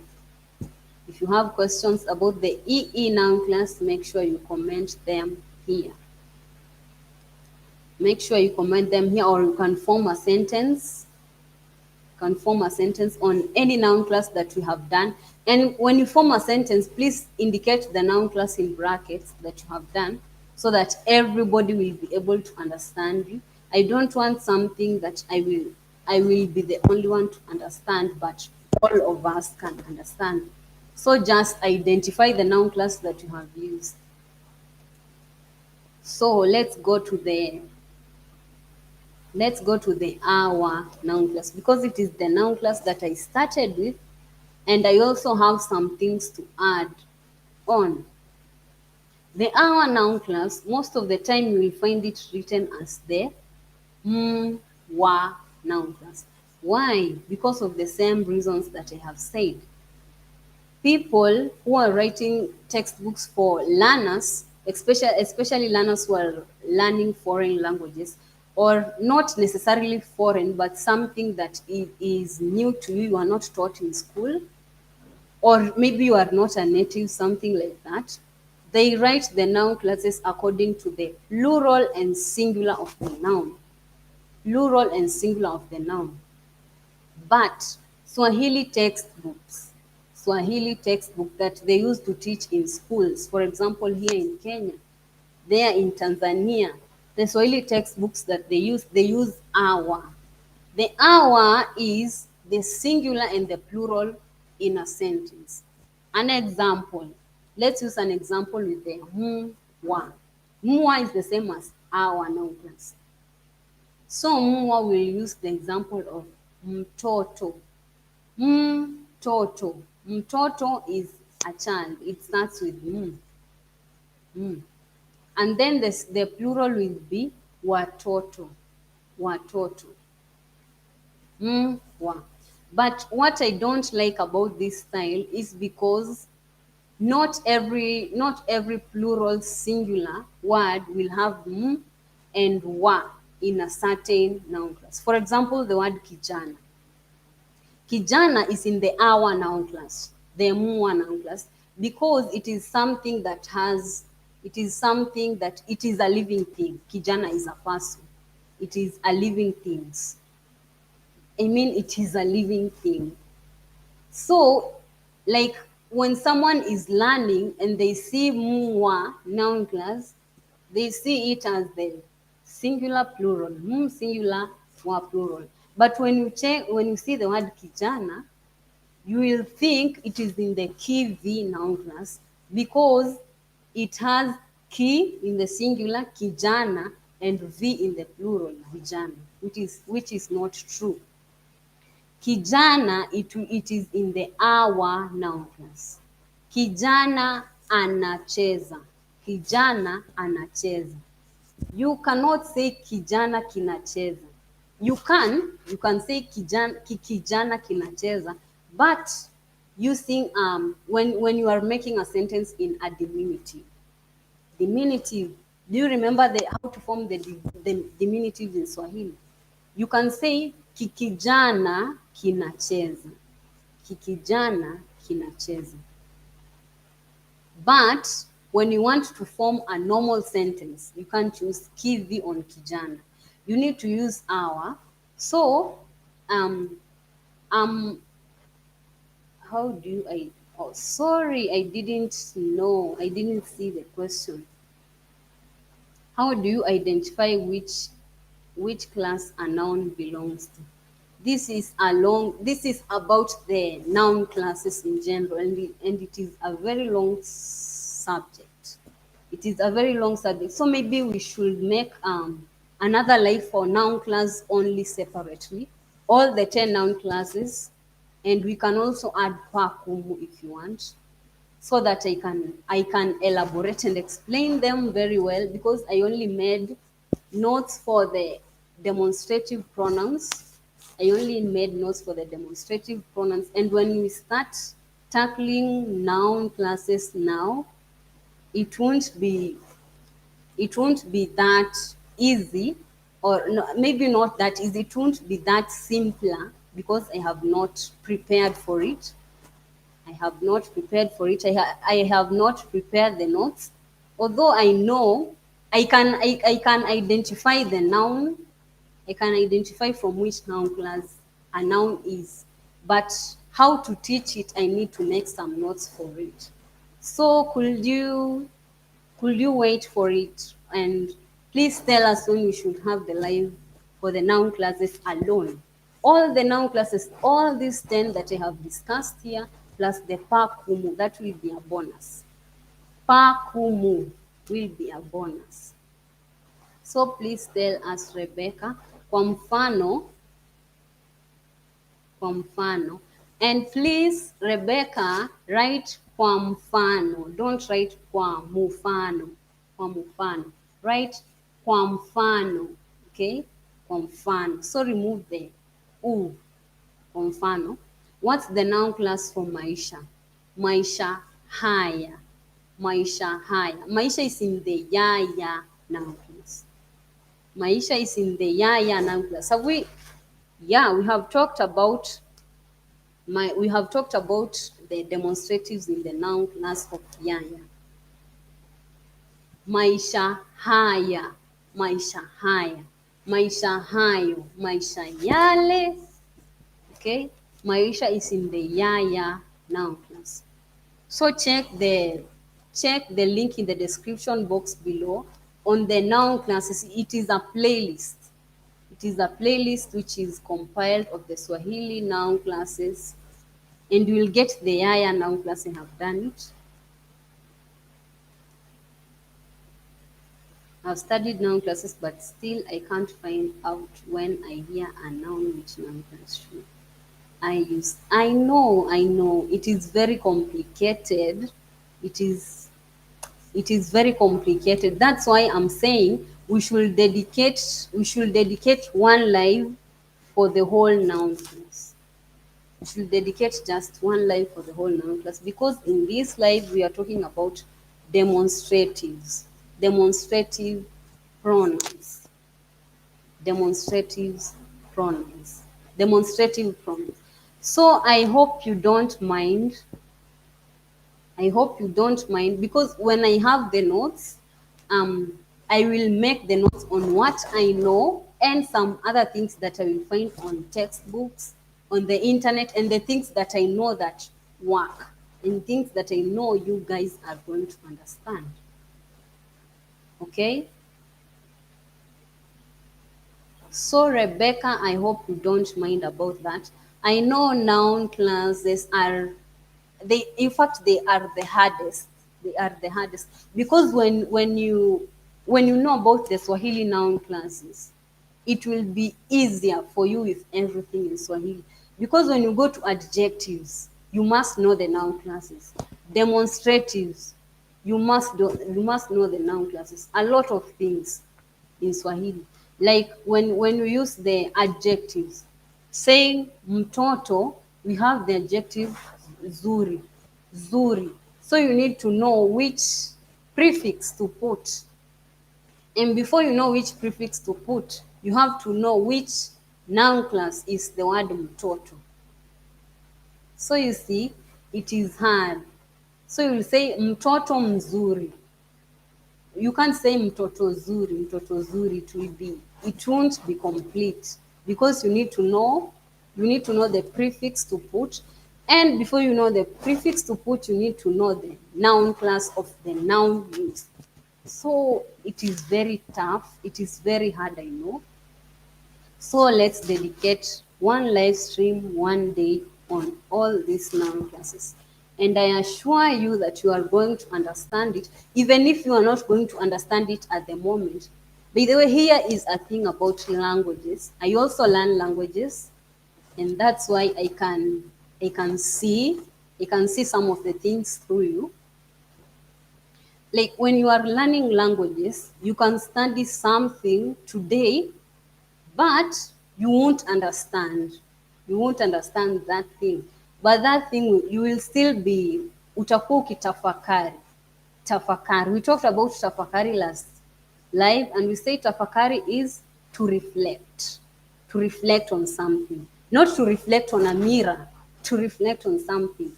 If you have questions about the EE noun class, make sure you comment them here. Make sure you comment them here, or you can form a sentence. You can form a sentence on any noun class that we have done. And when you form a sentence, please indicate the noun class in brackets that you have done, so that everybody will be able to understand you. I don't want something that I will be the only one to understand, but all of us can understand. So just identify the noun class that you have used. So let's go to the A-WA noun class, because it is the noun class that I started with, and I also have some things to add on. The A-WA noun class, most of the time you will find it written as the M-WA noun class. Why? Because of the same reasons that I have said. People who are writing textbooks for learners, especially learners who are learning foreign languages, or not necessarily foreign, but something that is new to you, you are not taught in school, or maybe you are not a native, something like that. They write the noun classes according to the plural and singular of the noun. Plural and singular of the noun. But Swahili textbooks that they used to teach in schools, for example, here in Kenya, there in Tanzania, the Swahili textbooks that they use A-WA. The A-WA is the singular and the plural in a sentence. An example, let's use an example with the M-WA. M-WA is the same as A-WA noun class. So M-WA will use the example of mtoto. Mtoto. Mtoto is a child. It starts with m. And then the plural will be watoto. Watoto. Wa. But what I don't like about this style is because not every plural singular word will have m and wa in a certain noun class. For example, the word kijana. Kijana is in the A-WA noun class, the M-WA noun class, because it is something that it is a living thing. Kijana is a person. It is a living thing. I mean, it is a living thing. So, like when someone is learning and they see M-WA noun class, they see it as the singular plural, singular, wa plural. But when you see the word kijana, you will think it is in the KI-VI noun class because it has ki in the singular, kijana, and vi in the plural, vijana, which is not true. Kijana, it is in the A-WA Noun class. Kijana anacheza. Kijana anacheza. You cannot say kijana kinacheza. You can say kijana kinacheza, but using when you are making a sentence in a diminutive. Diminutive. Do you remember how to form the diminutive in Swahili? You can say kikijana kinacheza. Kikijana kinacheza. But when you want to form a normal sentence, you can't use kivi on kijana. You need to use our. So, how do I? Oh, sorry, I didn't know. I didn't see the question. How do you identify which class a noun belongs to? This is about the noun classes in general, and it is a very long subject. It is a very long subject. So maybe we should make another live for noun class only separately, all the 10 noun classes, and we can also add pakumu if you want, so that I can elaborate and explain them very well, because I only made notes for the demonstrative pronouns. I only made notes for the demonstrative pronouns. And when we start tackling noun classes now, it won't be that easy, or no, maybe not that easy. It won't be that simpler because I have not prepared for it. I have not prepared for it. I have not prepared the notes. Although I know I can identify the noun. I can identify from which noun class a noun is. But how to teach it, I need to make some notes for it. So could you wait for it, and please tell us when we should have the live for the noun classes alone. All the noun classes, all these 10 that I have discussed here, plus the pakumu, that will be a bonus. Pakumu will be a bonus. So please tell us, Rebecca, kwa mfano, and please, Rebecca, write kwa mfano. Don't write kwa mufano. Kwa mfano. Write kwa mfano. Okay? Kwa mfano. So remove the u. Kwa mfano. What's the noun class for maisha? Maisha haya. Maisha haya. Maisha is in the YA noun class. Maisha is in the YA noun class. Have we? Yeah, we have talked about the demonstratives in the noun class of YA. Maisha haya, maisha haya, maisha hayo, maisha yale. Okay, maisha is in the YA noun class. So check the link in the description box below on the noun classes. It is a playlist. It is a playlist which is compiled of the Swahili noun classes, and you will get the YA noun class. I have done it. I've studied noun classes, but still I can't find out when I hear a noun which noun class should I use. I know. It is very complicated. It is very complicated. That's why I'm saying we should dedicate one live for the whole noun class. We should dedicate just one live for the whole noun class, because in this live we are talking about demonstratives, demonstrative pronouns, demonstrative pronouns. So I hope you don't mind. Because when I have the notes, I will make the notes on what I know and some other things that I will find on textbooks, on the internet, and the things that I know that work, and things that I know you guys are going to understand. Okay? So Rebecca, I hope you don't mind about that. I know noun classes are, they in fact they are the hardest. They are the hardest because when you know about the Swahili noun classes, it will be easier for you with everything in Swahili. Because when you go to adjectives, you must know the noun classes. Demonstratives, you must know the noun classes. A lot of things in Swahili. Like when we use the adjectives, saying mtoto, we have the adjective zuri, zuri. So you need to know which prefix to put. And before you know which prefix to put, you have to know which noun class is the word mtoto. So you see, it is hard. So you will say mtoto mzuri. You can't say mtoto zuri, mtoto zuri. It won't be complete because you need to know the prefix to put, and before you know the prefix to put, you need to know the noun class of the noun used. So it is very tough. It is very hard, I know. So let's dedicate one live stream one day on all these noun classes. And I assure you that you are going to understand it, even if you are not going to understand it at the moment. By the way, here is a thing about languages. I also learn languages, and that's why I can see some of the things through you. Like when you are learning languages, you can study something today, but you won't understand. You won't understand that thing. But that thing, you will still be, utakuwa ukitafakari. Tafakari. We talked about tafakari last live, and we say tafakari is to reflect. To reflect on something. Not to reflect on a mirror. To reflect on something.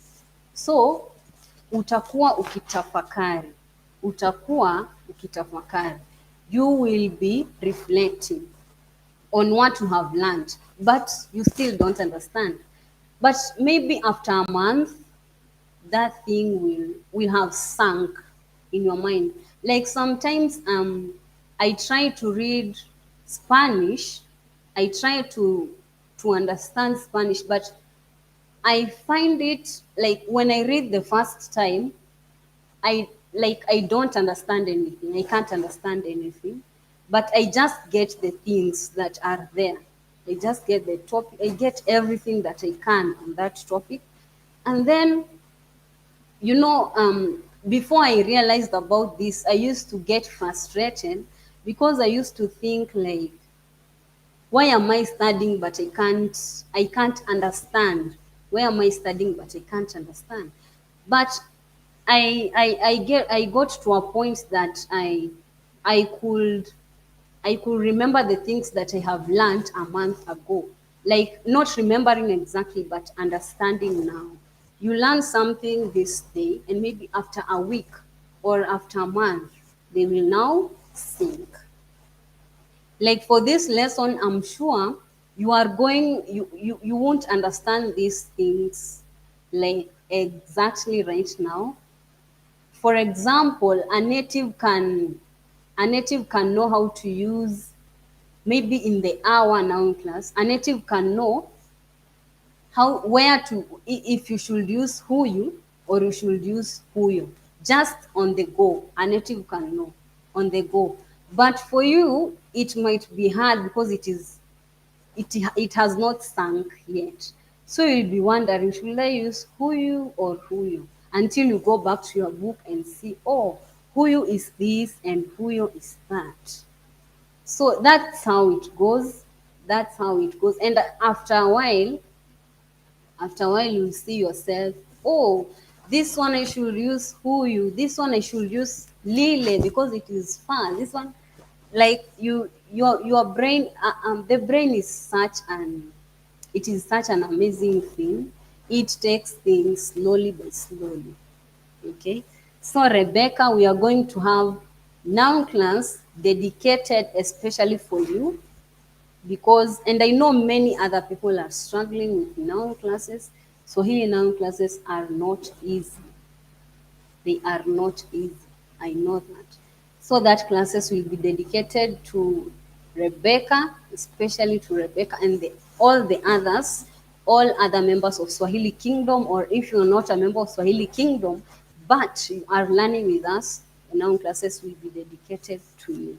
So, utakuwa ukitafakari. Utakuwa ukitafakari. You will be reflecting on what you have learned, but you still don't understand. But maybe after a month, that thing will have sunk in your mind. Like sometimes I try to read Spanish, I try to understand Spanish, but I find it like when I read the first time, I don't understand anything. I can't understand anything. But I just get the things that are there. I just get the topic. I get everything that I can on that topic. And then, before I realized about this, I used to get frustrated because I used to think like, why am I studying but I can't understand? Why am I studying but I can't understand? But I got to a point that I could I could remember the things that I have learned a month ago. Like not remembering exactly, but understanding now. You learn something this day, and maybe after a week or after a month, they will now sink. Like for this lesson, I'm sure you won't understand these things like exactly right now. For example, a native can know how to use, maybe in the A-WA Noun class, a native can know if you should use huyu or you should use huyo. Just on the go, a native can know on the go. But for you, it might be hard because it has not sunk yet. So you'll be wondering, should I use huyu or huyo? Until you go back to your book and see, oh, huyu is this and huyo is that. So that's how it goes. That's how it goes. And after a while you'll see yourself, oh, this one I should use huyu, this one I should use lile because it is fun. This one, like your brain, the brain is such an amazing thing. It takes things slowly by slowly. Okay, so Rebecca, we are going to have noun class dedicated especially for you, because, and I know many other people are struggling with noun classes. So here noun classes are not easy. They are not easy. I know that. So that classes will be dedicated to Rebecca, especially to Rebecca and all the others, all other members of Swahili Kingdom, or if you're not a member of Swahili Kingdom, but you are learning with us, the noun classes will be dedicated to you.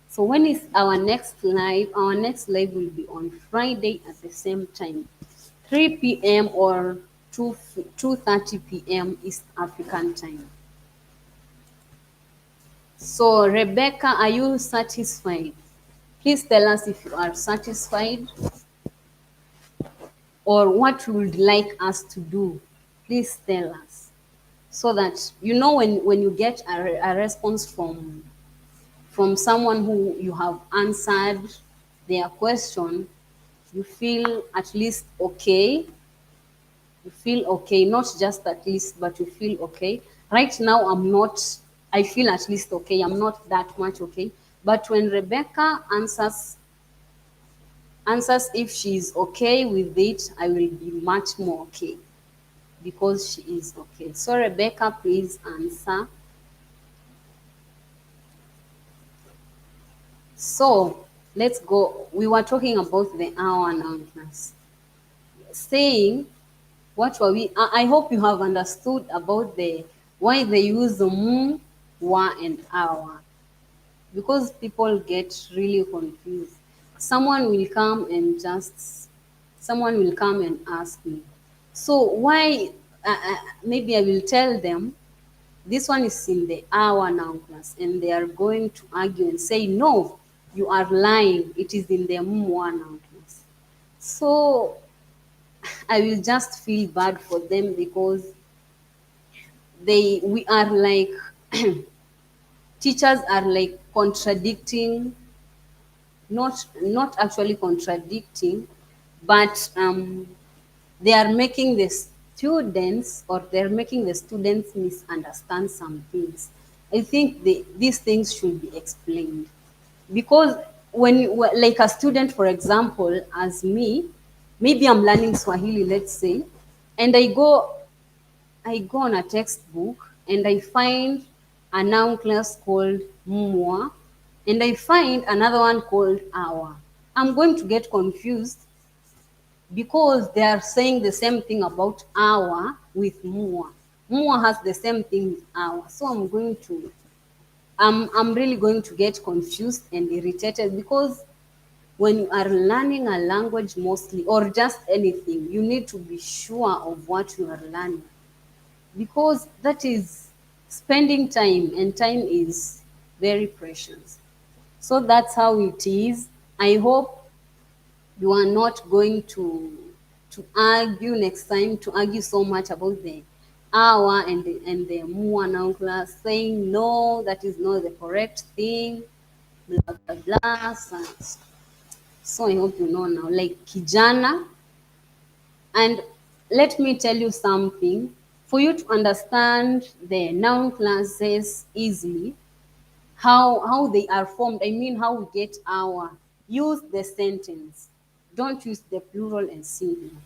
So when is our next live? Our next live will be on Friday at the same time, 3 p.m. or 2:30 p.m. East African time. So Rebecca, are you satisfied? Please tell us if you are satisfied or what you would like us to do. Please tell us so that you know when you get a response from someone who you have answered their question, you feel at least okay. You feel okay, not just at least, but you feel okay. Right now, I feel at least okay. I'm not that much okay. But when Rebecca answers if she's okay with it, I will be much more okay because she is okay. So Rebecca, please answer. So let's go. We were talking about the I-WA Noun class. Saying, what were we? I hope you have understood about the why they use the mu, wa, and awa, because people get really confused. Someone will come and ask me, so why? Maybe I will tell them this one is in the I-WA Noun class, and they are going to argue and say, no, you are lying. It is in the mu-wa noun class. So I will just feel bad for them because we are like teachers are like contradicting, not actually contradicting, but they are making the students misunderstand some things. I think these things should be explained because like a student, for example, as me, maybe I'm learning Swahili, let's say, and I go on a textbook and I find a noun class called mwa and I find another one called awa. I'm going to get confused because they are saying the same thing about awa with mwa. Mwa has the same thing with awa. So I'm really going to get confused and irritated because when you are learning a language mostly or just anything, you need to be sure of what you are learning because that is spending time and time is very precious. So that's how it is. I hope you are not going to argue next time, to argue so much about the hour and the mua noun class, saying no, that is not the correct thing, blah blah blah. So I hope you know now, like kijana. And let me tell you something. For you to understand the noun classes easily, how they are formed, I mean how we get our, use the sentence. Don't use the plural and singular.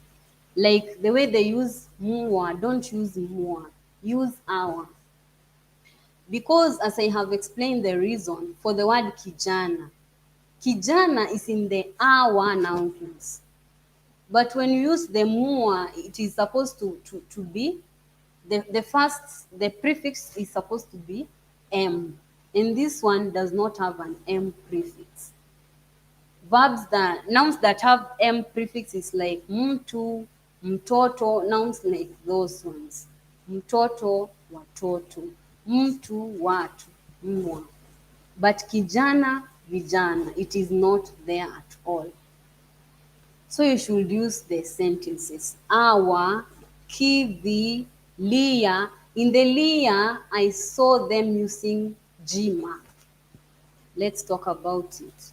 Like the way they use mua, don't use mua, use our. Because as I have explained the reason for the word kijana, kijana is in the our noun class. But when you use the mua, it is supposed to be, the prefix is supposed to be M. And this one does not have an M prefix. Nouns that have M prefix is like mtu, mtoto, nouns like those ones. Mtoto, watoto, mtu, watu, mwa. But kijana, vijana, it is not there at all. So you should use the sentences. Our, KI-VI, LI-YA. In the LI-YA, I saw them using G-mark. Let's talk about it.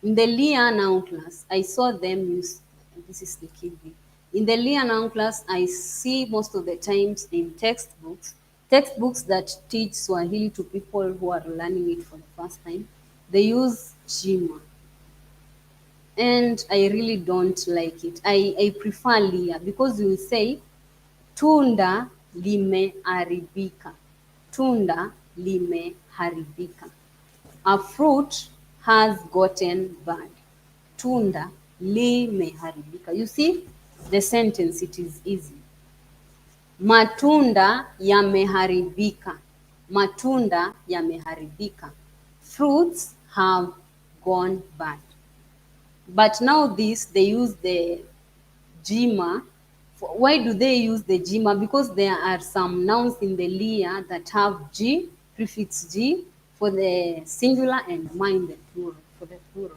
In the LI-YA noun class, I saw them use, this is the KI-VI. In the LI-YA noun class, I see most of the times in textbooks that teach Swahili to people who are learning it for the first time, they use G-mark. And I really don't like it. I prefer LI-YA because you will say tunda limeharibika. Tunda limeharibika. A fruit has gotten bad. Tunda limeharibika. You see the sentence, it is easy. Matunda yameharibika. Matunda yameharibika. Fruits have gone bad. But now this, they use the jima. Why do they use the jima? Because there are some nouns in the LI-YA that have G, prefix G, for the singular and ma in the plural, for the plural.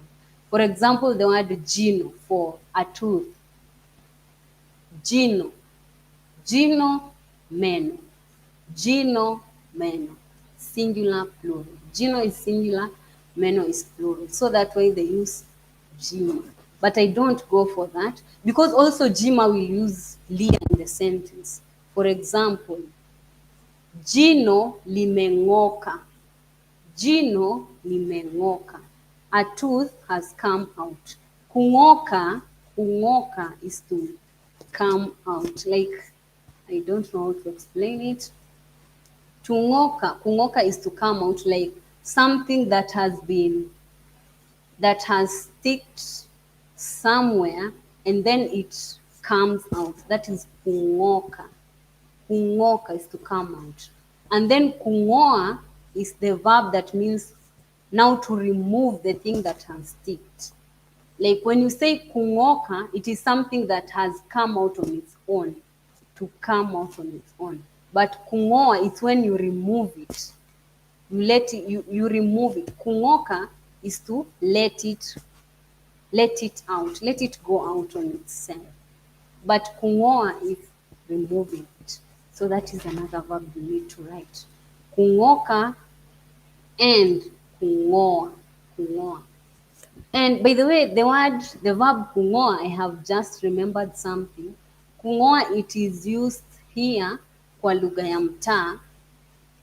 For example, the word gino for a tooth. Gino. Gino, meno. Gino, meno. Singular, plural. Gino is singular, meno is plural. So that way they use jima. But I don't go for that because also jima will use LI-YA in the sentence. For example, jino limeng'oka. Jino limeng'oka. A tooth has come out. Kung'oka, kung'oka is to come out. Like, I don't know how to explain it. Tung'oka, kung'oka is to come out, like something that has sticked somewhere and then it comes out. That is kung'oka. Kung'oka is to come out. And then kung'oa is the verb that means now to remove the thing that has sticked. Like when you say kung'oka, it is something that has come out on its own, to come out on its own. But kung'oa, it's when you remove it. You let it, you remove it. Kung'oka is to let it out, let it go out on itself. But kung'oa is removing it. So that is another verb you need to write. Kung'oka and kung'oa. Kung'oa. And by the way, the verb kung'oa, I have just remembered something. Kung'oa, it is used here kwa lugha ya mtaa,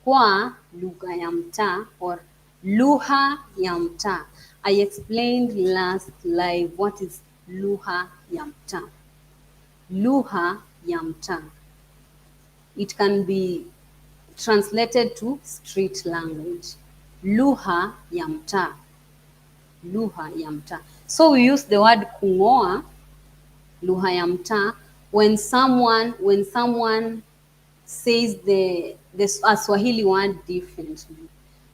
kwa lugha ya mtaa or lugha ya mtaa. I explained last live what is lugha ya mtaa. Lugha ya mtaa. It can be translated to street language. Lugha ya mtaa. Lugha ya mtaa. So we use the word kung'oa, lugha ya mtaa, when someone says the Swahili word differently.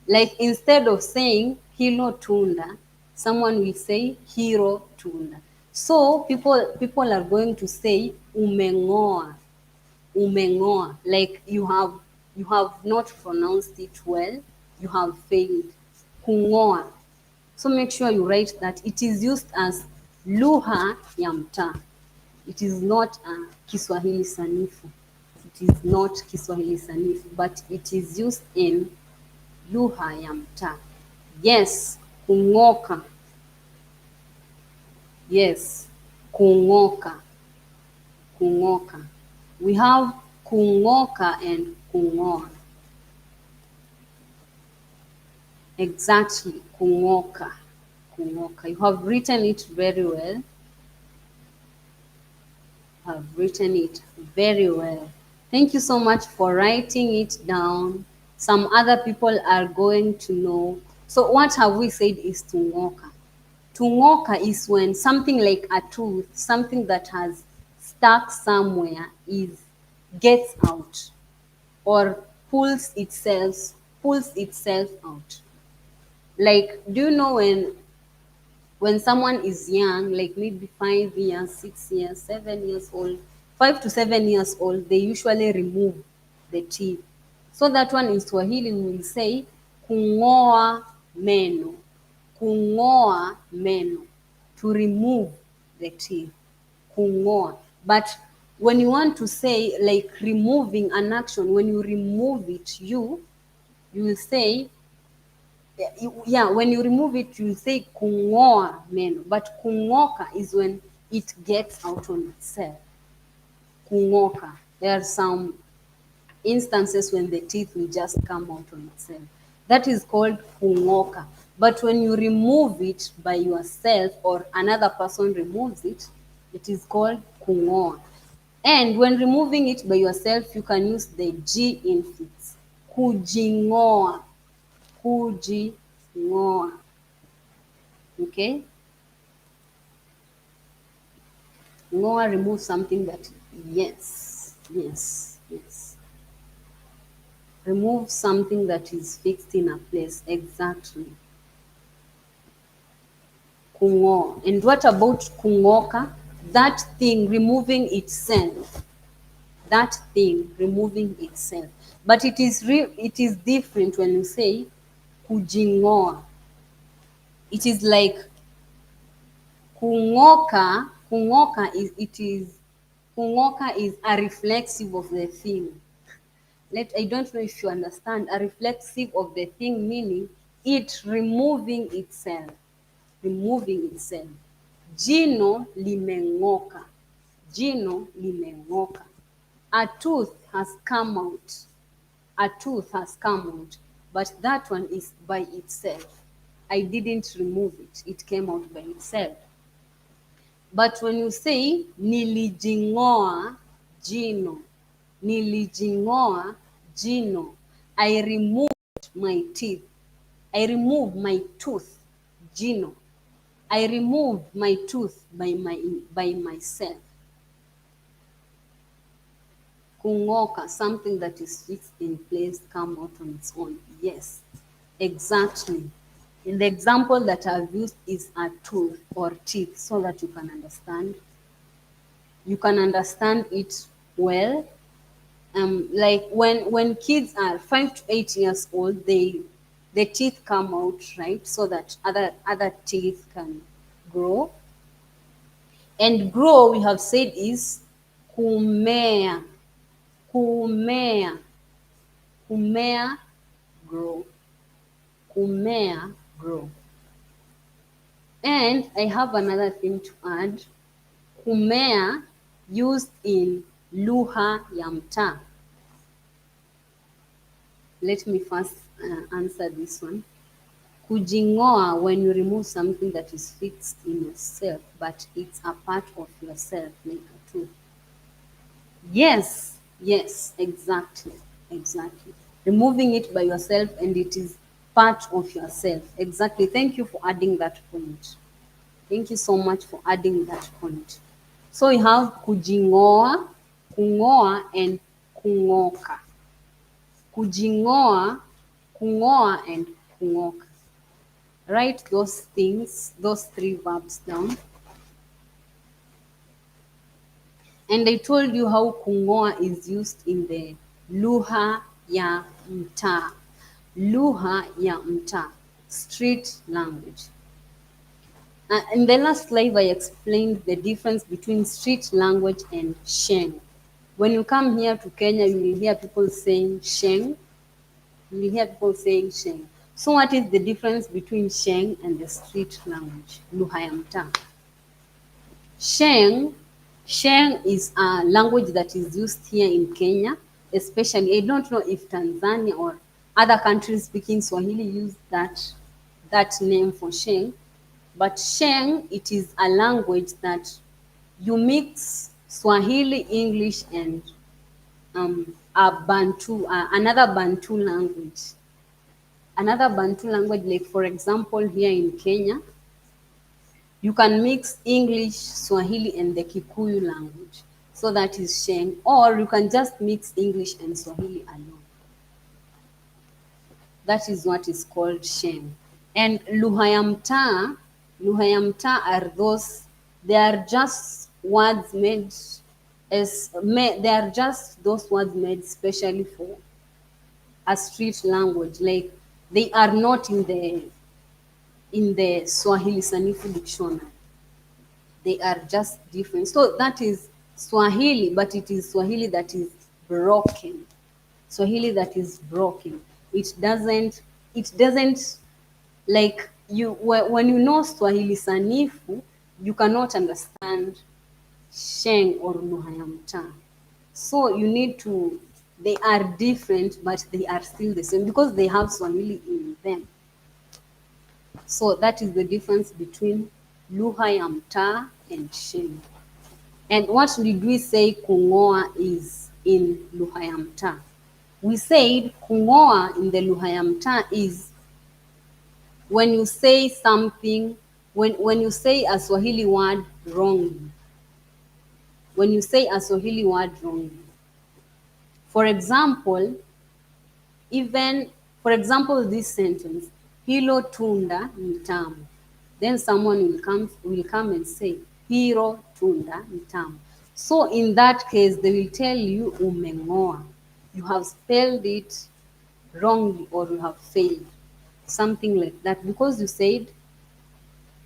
Like instead of saying hilo tunda, someone will say hiro tunda. So people are going to say umeng'oa. Umeng'oa. Like you have not pronounced it well, you have failed. Kung'oa. So make sure you write that it is used as lugha ya mtaa. It is not Kiswahili sanifu. It is not Kiswahili sanifu, but it is used in lugha ya mtaa. Yes, kung'oka. Yes, kung'oka. Kung'oka. We have kung'oka and kung'oa. Exactly, kung'oka. Kung'oka. You have written it very well. Have written it very well. Thank you so much for writing it down. Some other people are going to know. So what have we said is tung'oka? Tung'oka is when something like a tooth, something that has stuck somewhere, gets out or pulls itself out. Like, do you know when someone is young, like maybe 5 years, 6 years, 7 years old, 5 to 7 years old, they usually remove the teeth. So that one in Swahili we will say kung'oa meno. Kung'oa meno. To remove the teeth. Kung'oa. But when you want to say like removing an action, when you remove it, you will say, yeah, when you remove it, you say kung'oa meno. But kung'oka is when it gets out on itself. Kung'oka. There are some instances when the teeth will just come out on itself. That is called kung'oka. But when you remove it by yourself or another person removes it, it is called kung'oa. And when removing it by yourself, you can use the G infix. Kujing'oa. Kujing'oa. Okay. Ng'oa, remove something that, yes, yes, yes. Remove something that is fixed in a place, exactly. Kung'oa. And what about kung'oka? That thing removing itself. That thing removing itself. But it is different when you say kujing'oa. It is like kung'oka is a reflexive of the thing. I don't know if you understand. A reflexive of the thing, meaning it removing itself. Removing itself. Jino limeng'oka. Jino limeng'oka. A tooth has come out. A tooth has come out. But that one is by itself. I didn't remove it. It came out by itself. But when you say nilijing'oa jino, nilijing'oa jino, I removed my teeth. I removed my tooth, jino. I removed my tooth by myself. Kung'oka, something that is fixed in place, come out on its own. Yes, exactly. And the example that I've used is a tooth or teeth, so that you can understand. You can understand it well. Like when kids are 5 to 8 years old, the teeth come out, right? So that other teeth can grow. And grow, we have said, is kumea. Kumea. Kumea, grow. Kumea, grow. And I have another thing to add. Kumea, used in lugha ya mtaa. Let me first answer this one. Kujing'oa, when you remove something that is fixed in yourself, but it's a part of yourself, like a tooth. Yes, yes, exactly, exactly. Removing it by yourself and it is part of yourself. Exactly. Thank you for adding that point. Thank you so much for adding that point. So we have kujing'oa, kung'oa, and kung'oka. Kujing'oa, kung'oa, and kung'oka. Write those things, those three verbs down. And I told you how kung'oa is used in the lugha ya mtaa. Lugha ya mtaa, street language. In the last slide, I explained the difference between street language and Sheng. When you come here to Kenya, you will hear people saying Sheng. You will hear people saying Sheng. So what is the difference between Sheng and the street language, lugha ya mtaa? Sheng is a language that is used here in Kenya, especially. I don't know if Tanzania or other countries speaking Swahili use that name for Sheng. But Sheng, it is a language that you mix Swahili, English, and another Bantu language. Another Bantu language, like for example, here in Kenya, you can mix English, Swahili, and the Kikuyu language. So that is Sheng. Or you can just mix English and Swahili alone. That is what is called Sheng. And lugha ya mtaa are those, they are just words made they are just those words made specially for a street language. Like they are not in the Swahili Sanifu dictionary. They are just different. So that is Swahili, but it is Swahili that is broken. Swahili that is broken. It doesn't like when you know Swahili Sanifu, you cannot understand Sheng or lugha ya mtaa. So you need to, they are different, but they are still the same because they have Swahili in them. So that is the difference between lugha ya mtaa and Sheng. And what did we say kung'oa is in lugha ya mtaa? We said kung'oa in the lugha ya mtaa is when you say something when you say a Swahili word wrongly, when you say a Swahili word wrongly, for example, even for example, this sentence, hilo tunda ni tamu. Then someone will come and say, hilo tunda ni tamu. So in that case, they will tell you umeng'oa. You have spelled it wrongly or you have failed. Something like that. Because you said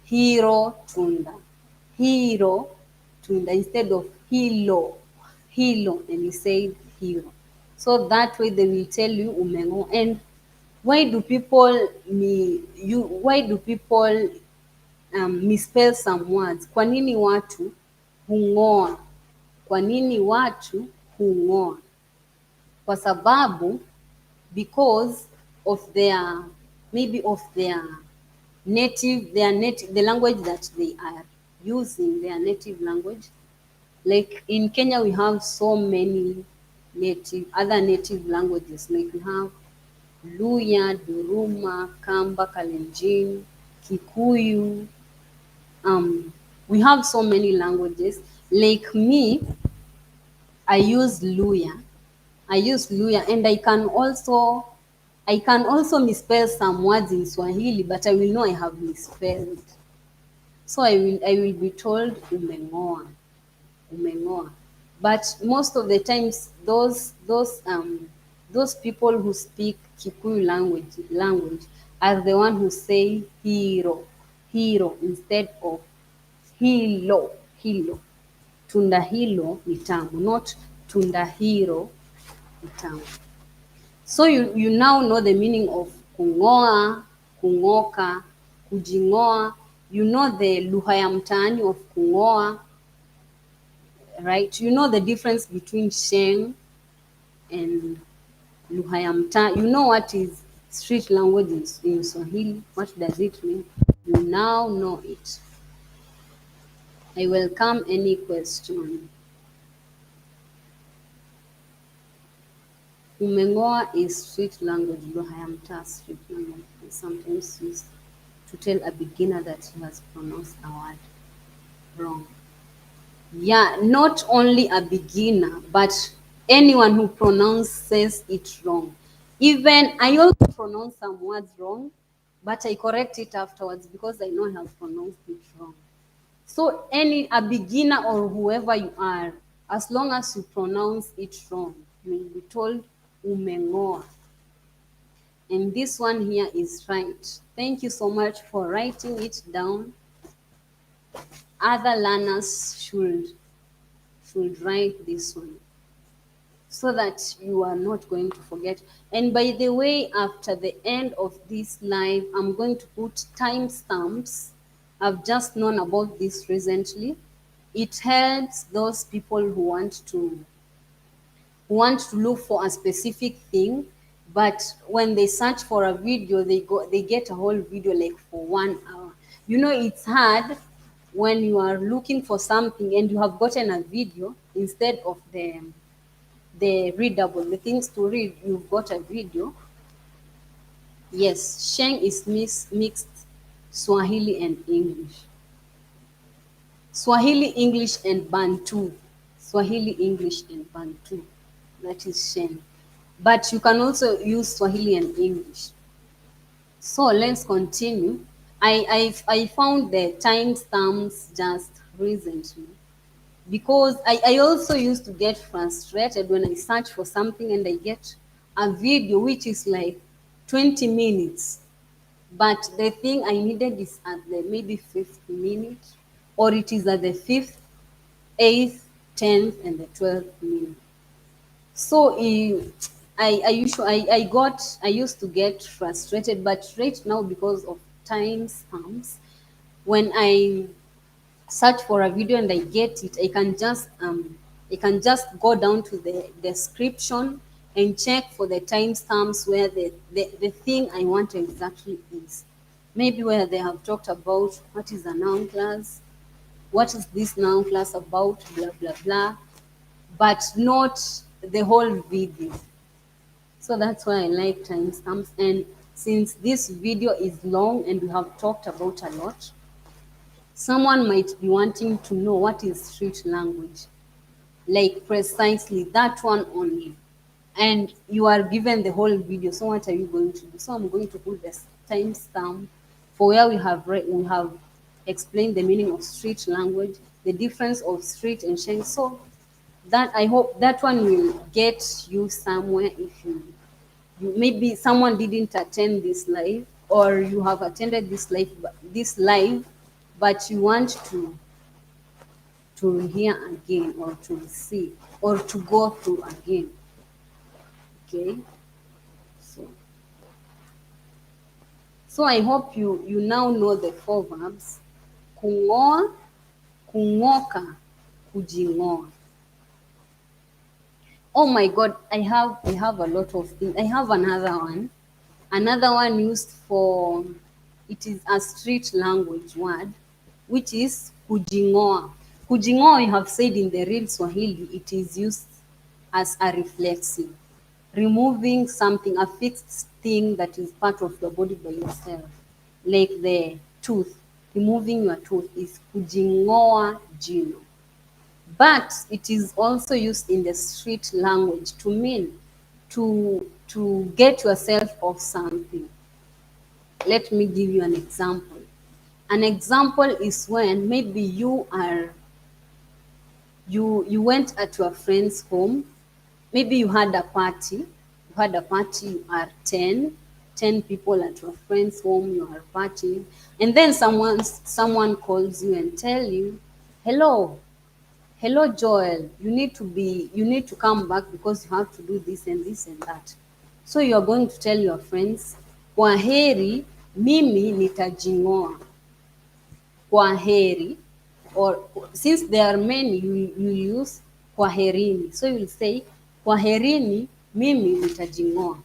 hiro tunda. Hiro tunda instead of hilo. Hilo, and you said hero. So that way they will tell you umeng'oa. And why do people misspell some words? Kwa nini watu hung'oa? Kwa nini watu hung'oa? Kwa sababu, because of their, maybe of their native, the language that they are using, their native language. Like in Kenya, we have so many other native languages. Like we have Luya, Duruma, Kamba, Kalenjin, Kikuyu. We have so many languages. Like me, I use Luya. And I can also misspell some words in Swahili, but I will know I have misspelled. So I will be told umeng'oa. Umeng'oa. But most of the times, those people who speak Kikuyu language are the one who say hero instead of hilo. Tunda hilo ni tamu, not tunda hiro ni tamu. So you now know the meaning of kung'oa, kung'oka, kujing'oa. You know the lugha ya mtaani of kung'oa, right? You know the difference between Sheng and lugha ya mtaa. You know what is street language in Swahili. What does it mean? You now know it. I welcome any question. Umeng'oa is street language, lugha ya mtaa, street language. Is sometimes used to tell a beginner that he has pronounced a word wrong. Yeah, not only a beginner, but anyone who pronounces it wrong. Even I also pronounce some words wrong, but I correct it afterwards because I know I have pronounced it wrong. So a beginner or whoever you are, as long as you pronounce it wrong, you will be told umeng'oa. And this one here is right. Thank you so much for writing it down. Other learners should write this one so that you are not going to forget. And by the way, after the end of this live, I'm going to put timestamps. I've just known about this recently. It helps those people who want to look for a specific thing, but when they search for a video, they get a whole video like for 1 hour. You know, it's hard when you are looking for something and you have gotten a video instead of the readable, the things to read, you've got a video. Yes, Sheng is mixed Swahili and English. Swahili, English, and Bantu. Swahili, English, and Bantu. That is Sheng. But you can also use Swahili and English. So let's continue. I found the timestamps just recently because I also used to get frustrated when I search for something and I get a video which is like 20 minutes. But the thing I needed is at the maybe 5th minute, or it is at the 5th, 8th, 10th, and the 12th minute. So I used to get frustrated, but right now because of timestamps, when I search for a video and I get it, I can just go down to the description and check for the timestamps where the thing I want exactly is. Maybe where they have talked about what is a noun class, what is this noun class about, blah blah blah, but not the whole video. So that's why I like timestamps. And since this video is long and we have talked about a lot, Someone might be wanting to know what is street language, like precisely that one only. And you are given the whole video. So what are you going to do? So I'm going to put the timestamp for where we have explained the meaning of street language, the difference of street and Sheng. So that I hope that one will get you somewhere if you maybe someone didn't attend this live, or you have attended this live, but you want to hear again, or to see, or to go through again. Okay, so I hope you now know the four verbs: kung'oa, kung'oka, kujing'oa. Oh my God, I have a lot of things. I have another one used for, it is a street language word, which is kujing'oa. Kujing'oa, we have said in the real Swahili, it is used as a reflexive, removing something, a fixed thing that is part of your body by yourself, like the tooth. Removing your tooth is kujing'oa jino. But it is also used in the street language to mean to get yourself off something. Let me give you an example. An example is when maybe you went at your friend's home. Maybe you had a party. You are 10 people at your friend's home, you are partying, and then someone calls you and tell you, hello Joel, you need to come back because you have to do this and this and that. So you are going to tell your friends, kwaheri, mimi nitajing'oa. Kwaheri, or since there are many, you use kwaherini. So you'll say, kwaherini, mimi nitajing'oa.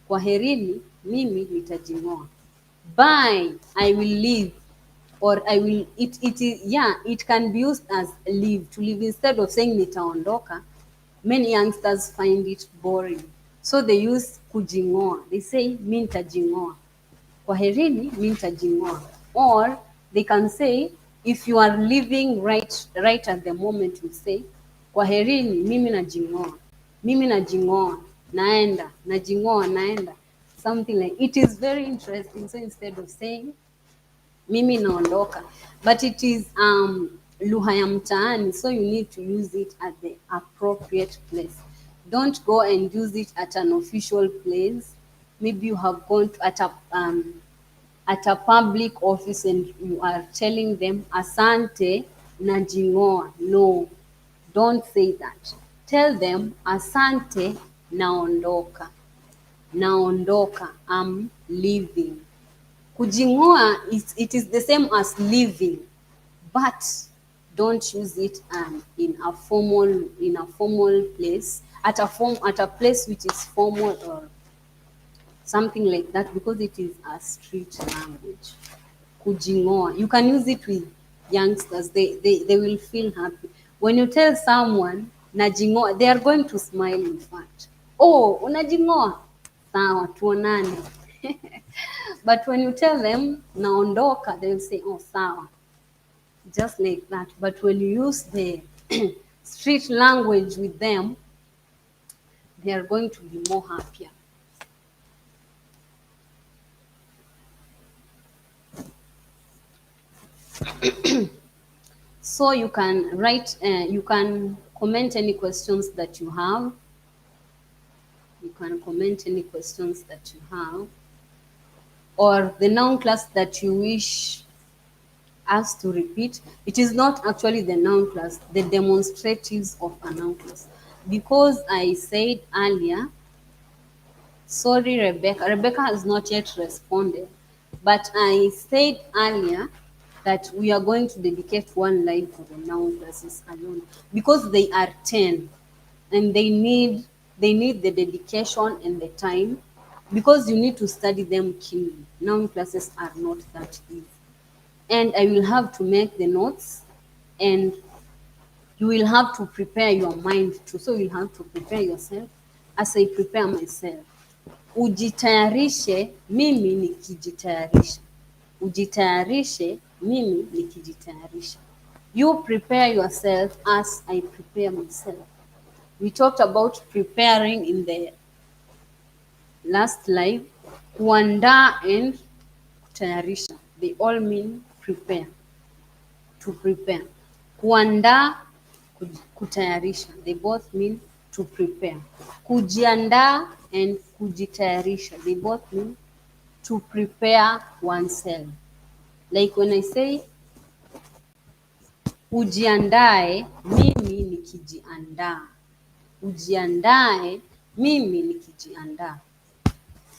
Kwaherini, mimi nitajing'oa. Bye, I will leave. Or I will, it can be used as leave, to leave. Instead of saying nitaondoka, many youngsters find it boring. So they use kujing'oa. They say mi nitajing'oa. Kwaherini, mi nitajing'oa. Or they can say, if you are leaving right at the moment, you say, kwaherini, mimi najing'oa. Mimi najing'oa, naenda, najing'oa, naenda. Something like, it is very interesting. So instead of saying mimi naondoka, but it is lugha ya mtaani, so you need to use it at the appropriate place. Don't go and use it at an official place. Maybe you have gone to, at a public office and you are telling them asante najing'oa. No, don't say that. Tell them asante naondoka. Naondoka, I'm leaving. Kujing'oa, it is the same as leaving, but don't use it in a formal place, at a place which is formal or something like that, because it is a street language. Kujing'oa, you can use it with youngsters. They will feel happy when you tell someone najing'oa. They are going to smile. In fact, oh, unajing'oa, sawa tuonane. But when you tell them naondoka, they will say, oh, sawa, just like that. But when you use the street language with them, they are going to be more happier. So you can write, you can comment any questions that you have. You can comment any questions that you have, or the noun class that you wish us to repeat. It is not actually the noun class, the demonstratives of a noun class. Because I said earlier, sorry Rebecca has not yet responded, but I said earlier that we are going to dedicate one live for the noun classes alone, because they are 10 and they need the dedication and the time, because you need to study them keenly. Noun classes are not that easy. And I will have to make the notes, and you will have to prepare your mind too. So you'll have to prepare yourself as I prepare myself. Ujitayarishe, mimi nikijitayarisha. Ujitayarishe, mimi nikijitayarisha. You prepare yourself as I prepare myself. We talked about preparing in the last live. Kuandaa and kutayarisha, they all mean prepare, to prepare. Kuandaa, kutayarisha, they both mean to prepare. Kujiandaa and kujitayarisha, they both mean to prepare oneself. Like when I say ujiandae, mimi nikijiandaa. Ujiandae, mimi nikijiandaa.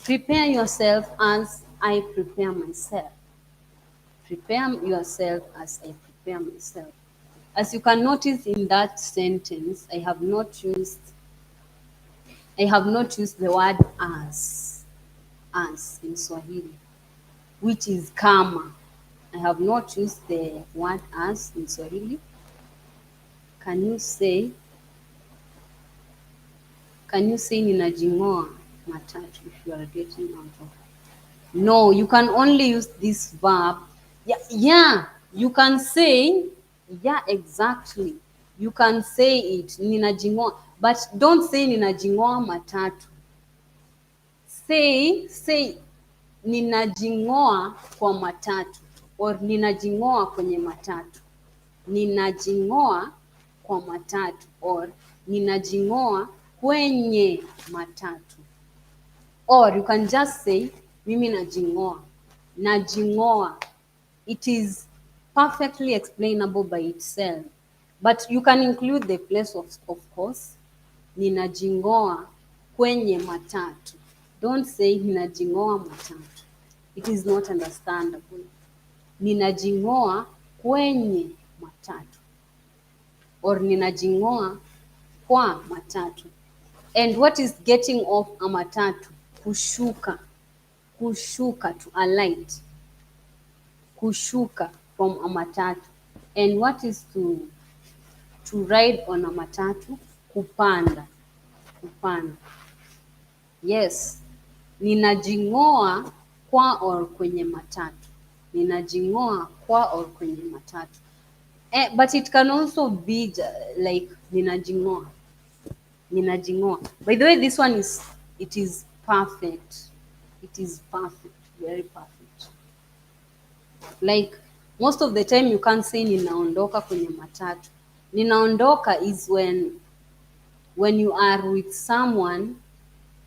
Prepare yourself as I prepare myself. Prepare yourself as I prepare myself. As you can notice in that sentence, I have not used the word as in Swahili, which is kama. I have not used the word as in Swahili. Can you say ninajing'oa matatu if you are getting out of? No, you can only use this verb. Yeah, you can say, yeah, exactly. You can say it, ninajing'oa, but don't say ninajing'oa matatu. Say ninajing'oa kwa matatu or ninajing'oa kwenye matatu. Ninajing'oa kwa matatu or ninajing'oa kwenye matatu. Or you can just say mimi najing'oa. Najing'oa. It is perfectly explainable by itself. But you can include the place of course. Ninajing'oa kwenye matatu. Don't say ninajing'oa matatu. It is not understandable. Ninajing'oa kwenye matatu. Or ninajing'oa kwa matatu. And what is getting off a matatu? Kushuka. Kushuka, to alight. Kushuka from a matatu. And what is to ride on a matatu? Kupanda. Kupanda. Yes. Ninajing'oa kwa or kwenye matatu. Ninajing'oa kwa or kwenye matatu. But it can also be like ninajing'oa. Ninajing'oa. By the way, this one is perfect. It is perfect. Very perfect. Like most of the time you can't say ninaondoka kwenye matatu. Ninaondoka is when you are with someone,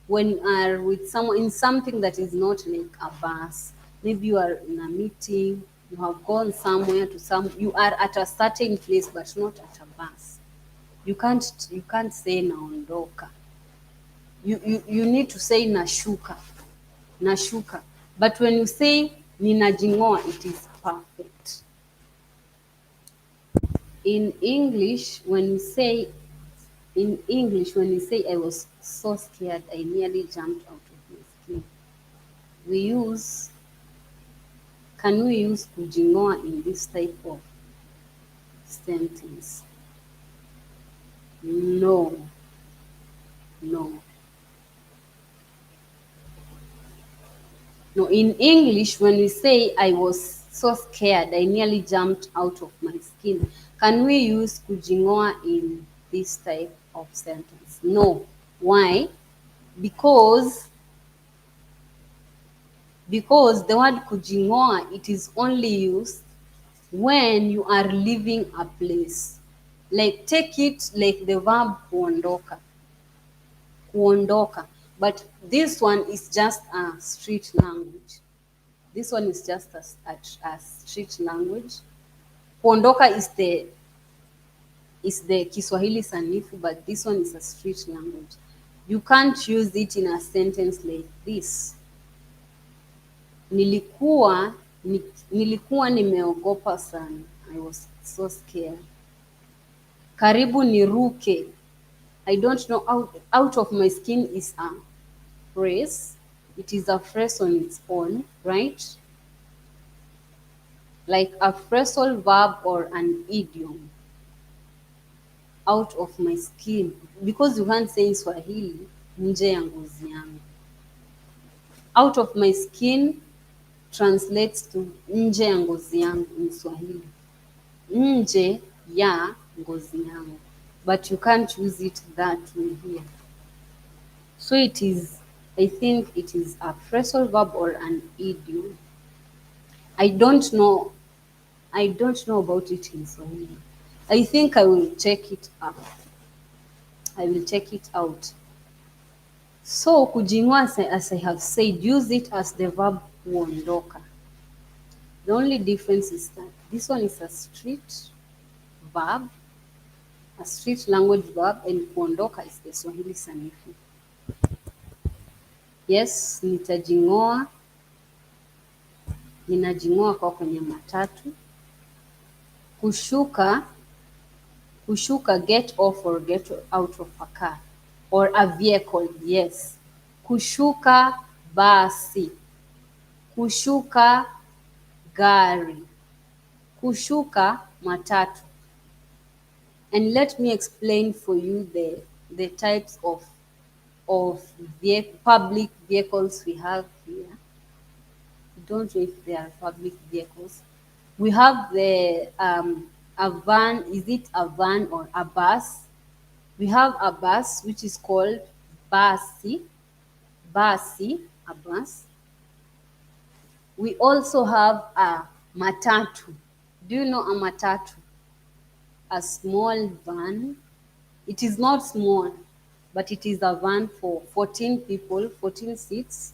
in something that is not like a bus. Maybe you are in a meeting, you have gone somewhere you are at a certain place but not at a bus. You can't say naondoka. You need to say nashuka. Nashuka. But when you say ninajing'oa, it is perfect. In English, when you say I was so scared, I nearly jumped out of my skin. Can we use kujing'oa in this type of sentence? No. No, in English, when we say I was so scared, I nearly jumped out of my skin, can we use kujing'oa in this type of sentence? No. Why? Because the word kujing'oa, it is only used when you are leaving a place. Like take it like the verb kuondoka. Kuondoka. But this one is just a street language. This one is just a street language. Kuondoka is the Kiswahili sanifu, but this one is a street language. You can't use it in a sentence like this. Nilikuwa nimeogopa sana. I was so scared. Karibu niruke. I don't know, out of my skin is a phrase. It is a phrase on its own, right? Like a phrasal verb or an idiom. Out of my skin. Because you can't say in Swahili, nje ya ngozi yangu. Out of my skin, translates to nje ya ngozi yangu in Swahili. Nje ya ngozi yangu. But you can't use it that way here. So it is, I think it is a phrasal verb or an idiom. I don't know about it in Swahili. I think I will check it up. I will check it out. So kujing'oa, as I have said, use it as the verb kuondoka. The only difference is that this one is a street verb, a street language verb, and kuondoka is the Swahili sanifu. Yes, nitajing'oa, ninajing'oa kwa kwenye matatu. Kushuka, get off or get out of a car or a vehicle. Yes. Kushuka basi. Kushuka gari. Kushuka matatu. And let me explain for you the types of public vehicles we have here. I don't know if they are public vehicles. We have the a van. Is it a van or a bus? We have a bus which is called basi, a bus. We also have a matatu. Do you know a matatu? A small van. It is not small, but it is a van for 14 people, 14 seats,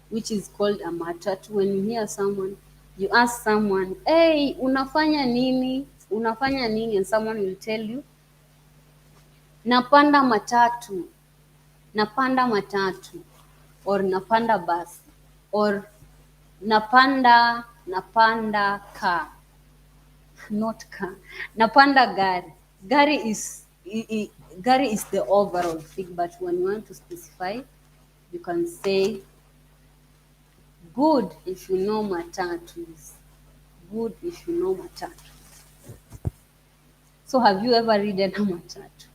which is called a matatu. When you hear someone, you ask someone, hey, unafanya nini? Unafanya nini? And someone will tell you, napanda matatu, or napanda bus, or napanda car, not car, napanda gari. Gari is the overall thing, but when you want to specify, you can say, good if you know matatus. Good if you know matatu. So have you ever ridden a matatu?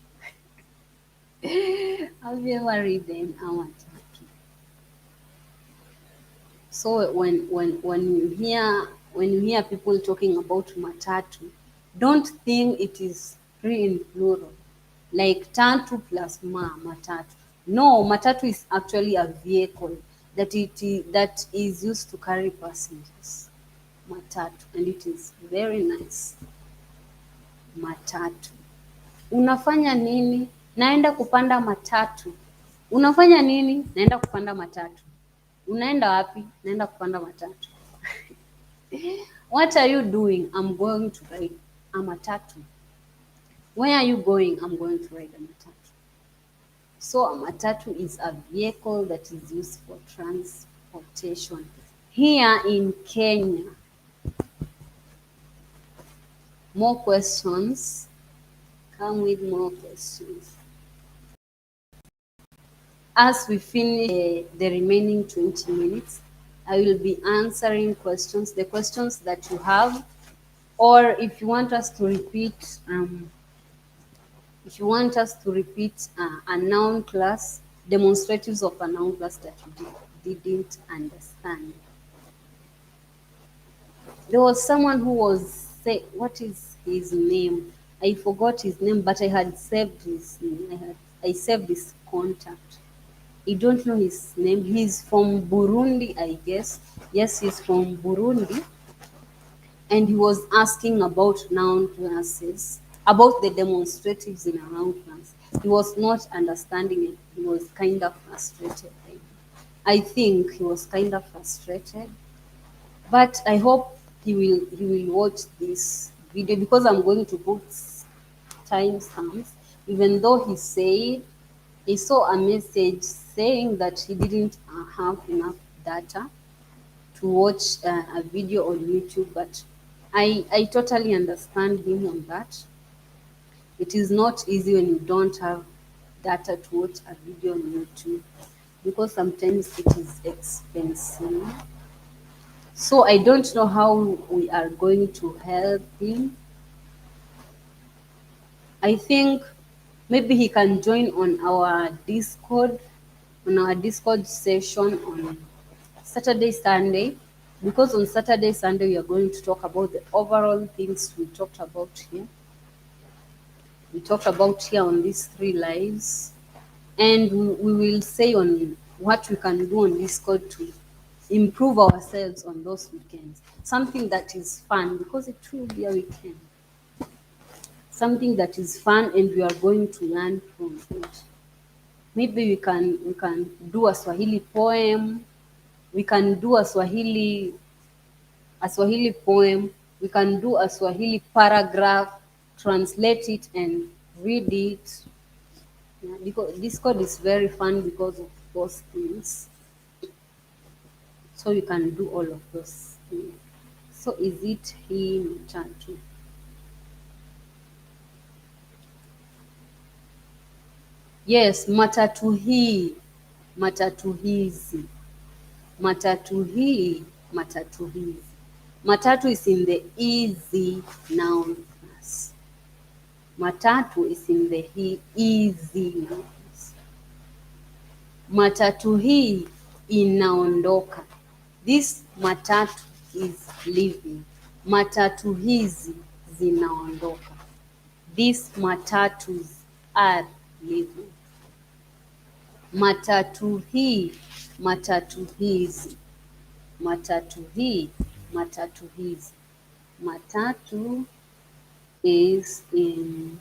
Have you ever ridden a matatu? So when you hear people talking about matatu, don't think it is three in plural, like tatu plus matatu. No, matatu is actually a vehicle that is used to carry passengers. Matatu, and it is very nice. Matatu. Unafanya nini? Naenda kupanda matatu. Unafanya nini? Naenda kupanda matatu. Unaenda wapi? Naenda kupanda matatu. What are you doing? I'm going to ride a matatu. Where are you going? I'm going to ride a matatu. So a matatu is a vehicle that is used for transportation. Here in Kenya, more questions. Come with more questions. As we finish the remaining 20 minutes, I will be answering questions, the questions that you have, or if you want us to repeat, a noun class, demonstratives of a noun class that you didn't understand. There was someone who was saying, what is his name? I forgot his name, but I had saved his name. I saved his contact. I don't know his name. He's from Burundi, I guess. Yes, he's from Burundi. And he was asking about noun classes, about the demonstratives in a noun class. He was not understanding it. He was kind of frustrated. I think he was kind of frustrated. But I hope he will watch this video, because I'm going to put timestamps. Even though he said he saw a message saying that he didn't have enough data to watch a video on YouTube, but I totally understand him on that. It is not easy when you don't have data to watch a video on YouTube, because sometimes it is expensive. So I don't know how we are going to help him. I think maybe he can join on our Discord session on Saturday, Sunday, because on Saturday, Sunday, we are going to talk about the overall things we talked about here. We talked about here on these 3 lives, and we will say on what we can do on Discord to improve ourselves on those weekends. Something that is fun, because it will be a weekend. Something that is fun and we are going to learn from it. Maybe we can do a Swahili poem. We can do a Swahili poem. We can do a Swahili paragraph, translate it and read it. Yeah, because Discord is very fun because of those things. So you can do all of those things. So is it hii matatu? Yes, matatu hii, matatu hizi, matatu hii, matatu hizi. Matatu is in the I-ZI Noun class. Matatu is in the I-ZI Noun class. Matatu hii inaondoka. This matatu is leaving. Matatu hizi zinaondoka. These matatus are leaving. Matatu hii, matatu hizi. Matatu hii, matatu hizi. Matatu is in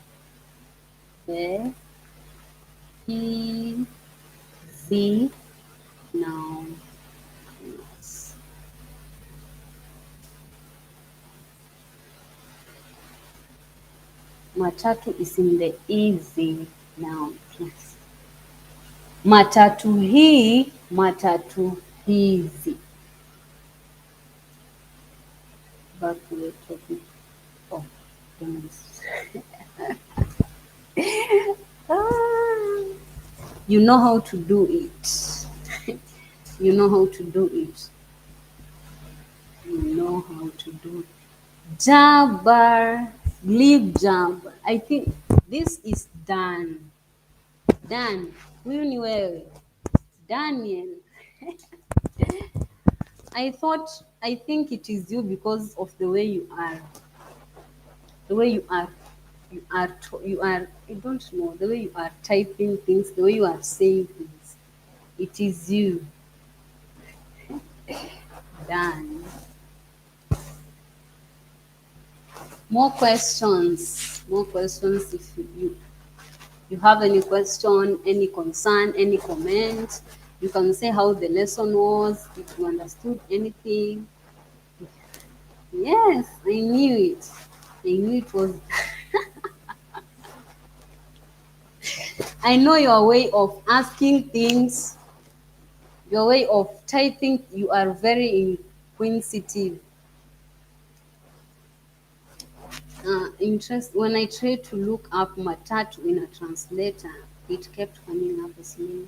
the I-ZI Noun class. Matatu is in the I-ZI Noun class. Matatu hii, matatu hizi. Back to the topic. Oh, goodness. You know how to do it. You know how to do it. You know how to do it. Jabbar, leave Jabbar. I think this is Dan. Dan, huyu ni wewe. Daniel. I think it is you because of the way you are. The way you are, I don't know, the way you are typing things, the way you are saying things. It is you. Done. More questions. More questions if you have any question, any concern, any comment. You can say how the lesson was, if you understood anything. Yes, I knew it. I knew it was. I know your way of asking things, your way of typing, you are very inquisitive. When I tried to look up matatu in a translator, it kept coming up as me.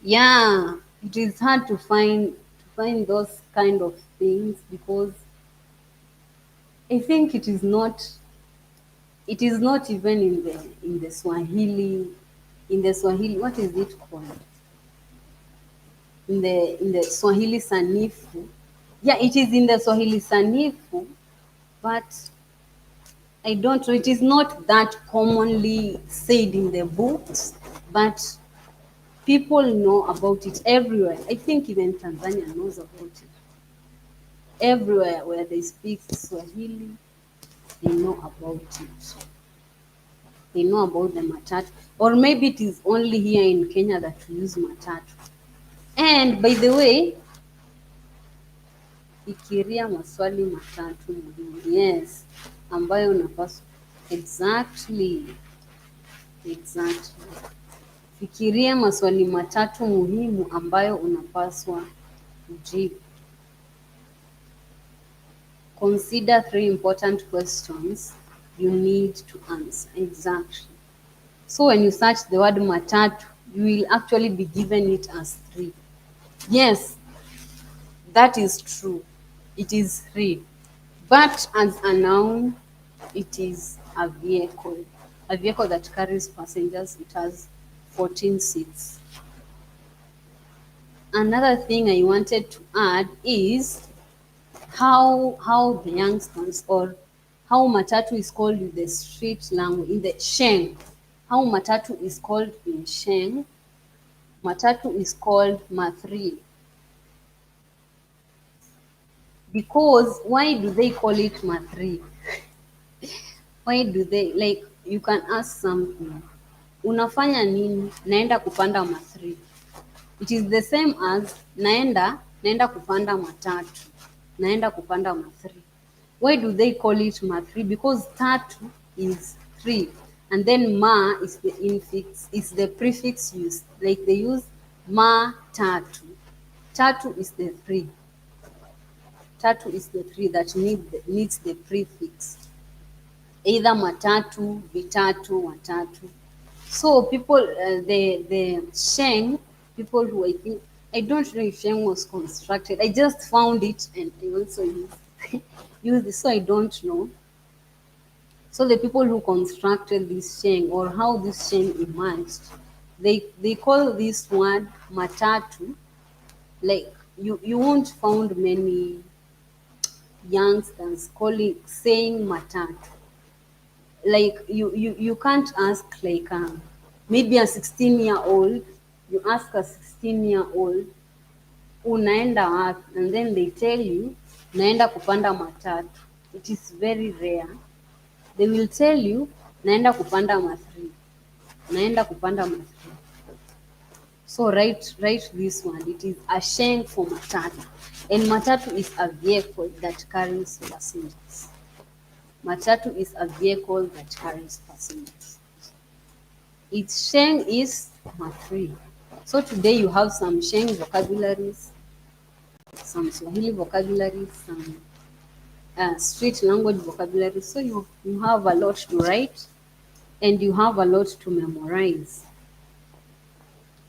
Yeah, it is hard to find those kind of things because I think it is not even in the Swahili, what is it called? In the Swahili Sanifu. Yeah, it is in the Swahili Sanifu, but I don't know, it is not that commonly said in the books, but people know about it everywhere. I think even Tanzania knows about it. Everywhere where they speak Swahili, they know about it. They know about the matatu. Or maybe it is only here in Kenya that we use matatu. And by the way, fikiria maswali matatu muhimu. Yes, ambayo unapaswa. Exactly. Fikiria maswali matatu muhimu ambayo unapaswa kujibu. Consider 3 important questions you need to answer. Exactly. So when you search the word matatu, you will actually be given it as 3. Yes, that is true. It is 3. But as a noun, it is a vehicle. A vehicle that carries passengers. It has 14 seats. another thing I wanted to add is how the youngsters, or how matatu is called in the street language, in the Sheng. How matatu is called in Sheng. Matatu is called mathri. Because why do they call it mathri? Why do they, like, you can ask something, unafanya nini? Naenda kupanda mathri. It is the same as naenda kupanda matatu. Naenda kupanda mathri. Why do they call it mathri? Because tatu is three, and then ma is the infix, is the prefix used. Like they use ma tatu. Tatu is the three. Tatu is the three that needs the prefix. Either matatu, vitatu, watatu. So people, the Sheng, people who I don't know if Sheng was constructed. I just found it and I also used it, so I don't know. So the people who constructed this Sheng, or how this Sheng emerged, they call this word matatu. Like you won't found many youngsters saying matatu. Like you can't ask like maybe a 16-year-old, you ask a 16-year-old unaenda wapi, and then they tell you naenda kupanda matatu. It is very rare. They will tell you naenda kupanda mathri, naenda kupanda mathri. So write this one. It is a Sheng for matatu, and matatu is a vehicle that carries passengers. Matatu is a vehicle that carries passengers. Its Sheng is mathri. So today you have some Sheng vocabularies, some Swahili vocabularies, some street language vocabulary. So you have a lot to write and you have a lot to memorize.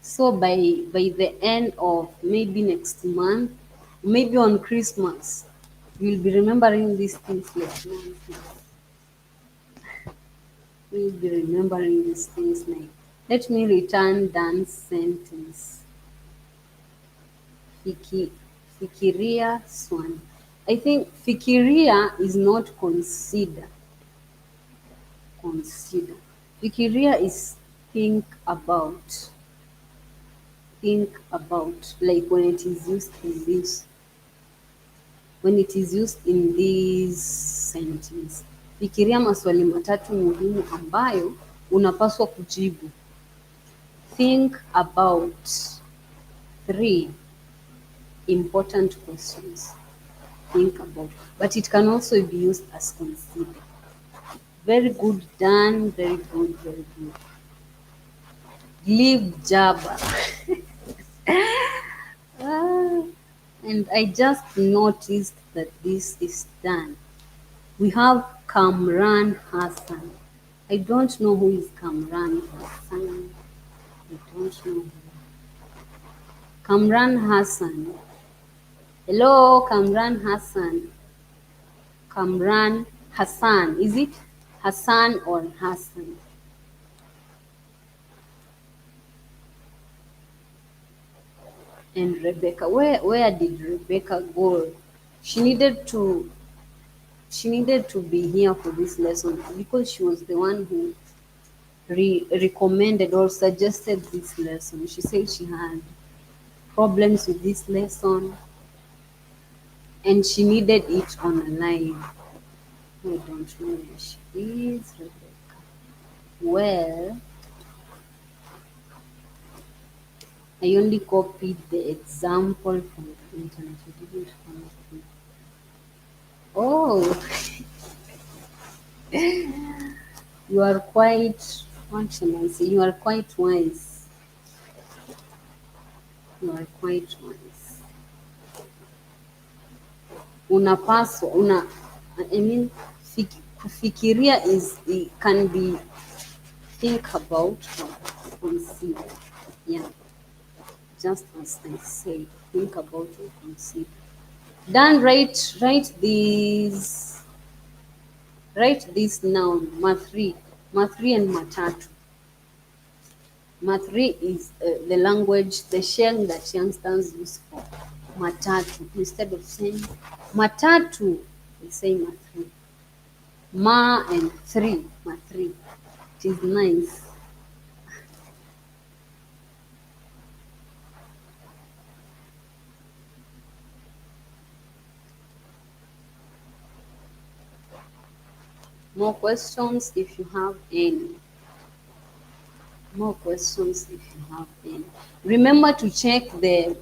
So by the end of maybe next month, maybe on Christmas, you'll be remembering these things like nonsense. You'll be remembering these things like, let me return Dan's sentence. Fikiria Swan. I think fikiria is not consider. Consider. Fikiria is think about. Think about. Like when it is used in this. When it is used in this sentence. Fikiria maswali matatu muhimu ambayo unapaswa kujibu. Think about 3 important questions. Think about. But it can also be used as consider. Very good, done. Very good, very good. Leave Jabba. And I just noticed that this is done. We have Kamran Hassan. I don't know who is Kamran Hassan. I don't know. Kamran Hassan. Hello, Kamran Hassan. Kamran Hassan. Is it Hassan or Hassan? And Rebecca. Where did Rebecca go? She needed to be here for this lesson because she was the one who recommended or suggested this lesson. She said she had problems with this lesson and she needed it on a live. I don't know where she is, Rebecca. Well, I only copied the example from the internet. I didn't find it. Oh, you are quite, what shall I say? You are quite wise. You are quite wise. Unapaswa, I mean, kufikiria can be think about or consider. Yeah. Just as I say, think about or consider. Then write this noun, mathri and matatu. Math3 is the language, the Sheng that youngsters use for matatu. Instead of saying matatu, they say Math3. Ma and three, Math3. It is nice. More questions if you have any. More questions if you have any. Remember to check the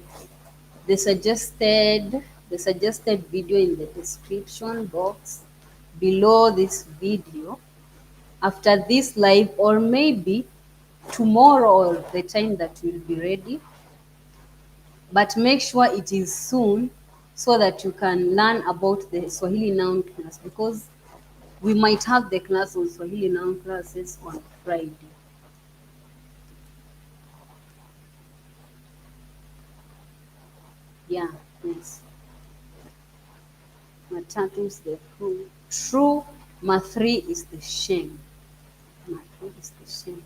suggested video in the description box below this video after this live, or maybe tomorrow or the time that you'll be ready, but make sure it is soon so that you can learn about the Swahili noun class, because we might have the class on Swahili noun classes on Friday. Yeah, yes. Matatu is the true. Math3 is the Sheng. Math3 is the Sheng.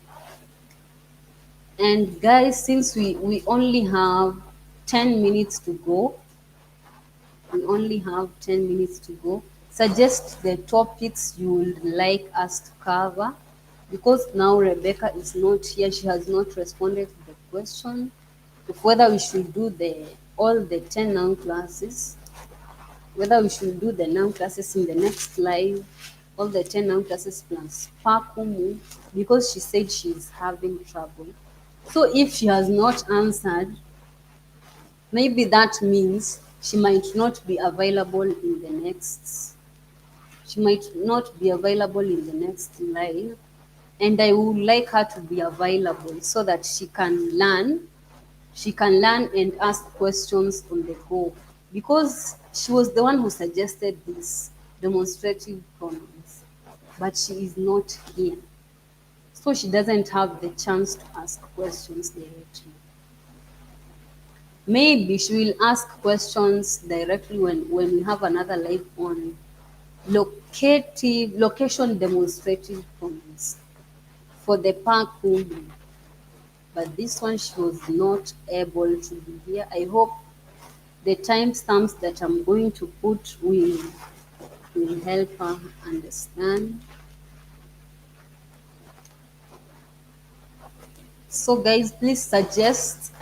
And guys, since we only have 10 minutes to go, suggest the topics you would like us to cover, because now Rebecca is not here. She has not responded to the question of whether we should do all the 10 noun classes, whether we should do the noun classes in the next live, all the 10 noun classes plus Pakumu, because she said she's having trouble. So if she has not answered, maybe that means she might not be available in the next live, and I would like her to be available so that she can learn and ask questions on the go, because she was the one who suggested this demonstrative pronouns, but she is not here, so she doesn't have the chance to ask questions directly. Maybe she will ask questions directly when we have another live on location demonstrative pronouns for the Pakumu. But this one she was not able to be here. I hope the timestamps that I'm going to put will help her understand. So guys, please suggest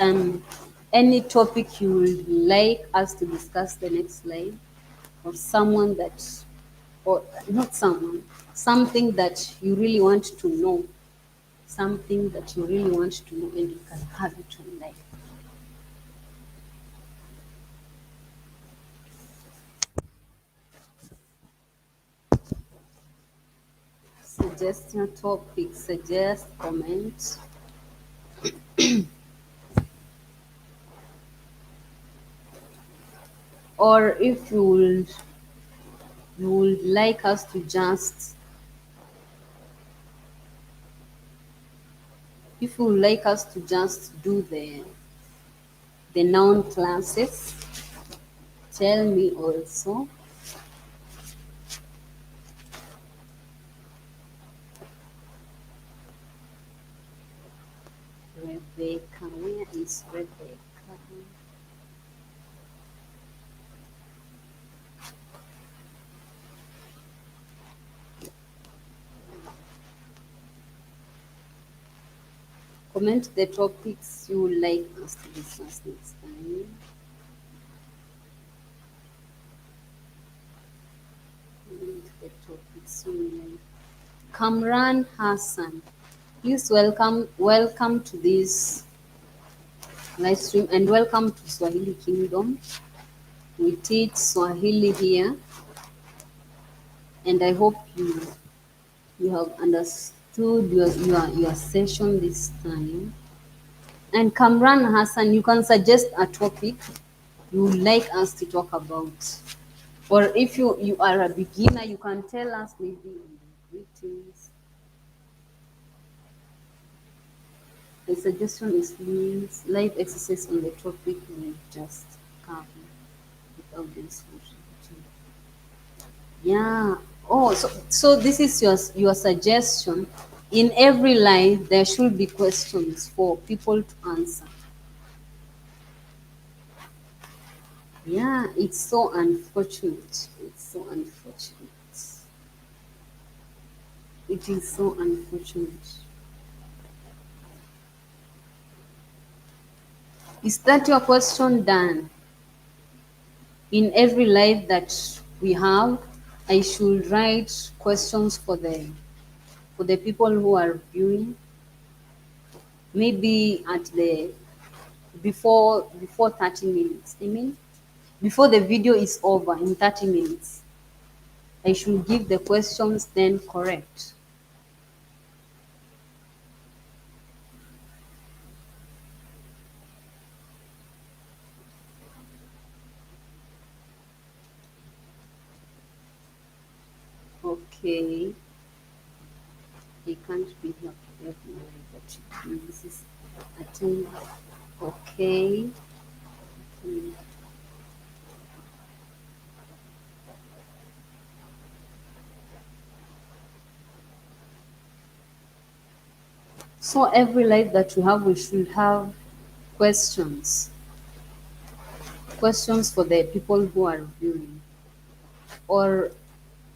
any topic you would like us to discuss the next live, or something that you really want to know, and you can have it on live. Suggest your topic, suggest, comment. Or if you would like us to just do the noun classes, tell me also. Rebecca, where is Rebecca? Comment the topics you would like us to discuss next time. Comment the topics you would like. Kamran Hassan, please welcome to this live stream, and welcome to Swahili Kingdom. We teach Swahili here, and I hope you have understood your session this time. And Kamran Hassan, you can suggest a topic you would like us to talk about, or if you are a beginner, you can tell us maybe in the greetings. The suggestion is please live exercise on the topic we just covered without this. Yeah. Oh, so this is your suggestion. In every life, there should be questions for people to answer. Yeah, it's so unfortunate. It's so unfortunate. It is so unfortunate. Is that your question, Dan? In every life that we have, I should write questions for the people who are viewing. Maybe at the before 30 minutes. I mean, before the video is over in 30 minutes, I should give the questions then correct. Okay. He can't be here everywhere, but this is attend. Okay. Hmm. So every life that we have, we should have questions. Questions for the people who are viewing. Or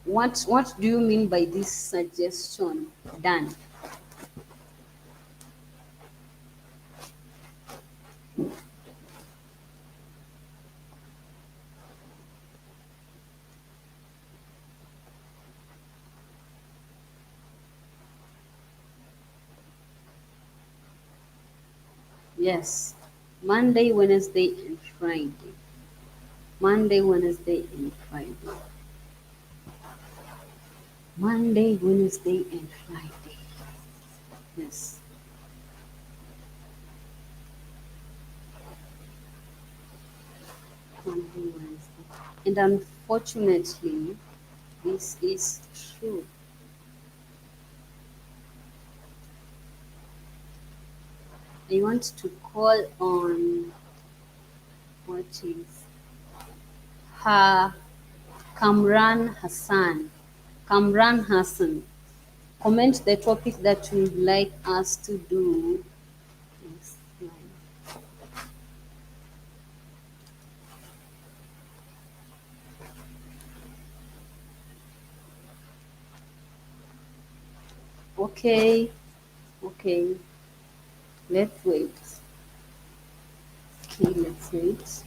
what do you mean by this suggestion, Dan? Yes. Monday, Wednesday, and Friday. Monday, Wednesday, and Friday. Monday, Wednesday, and Friday. Yes. Monday, Wednesday. And unfortunately, this is true. I want to call on what is her Kamran Hassan. Kamran Hassan. Comment the topic that you would like us to do. Yes, okay, okay. Let's wait. Okay, let's wait.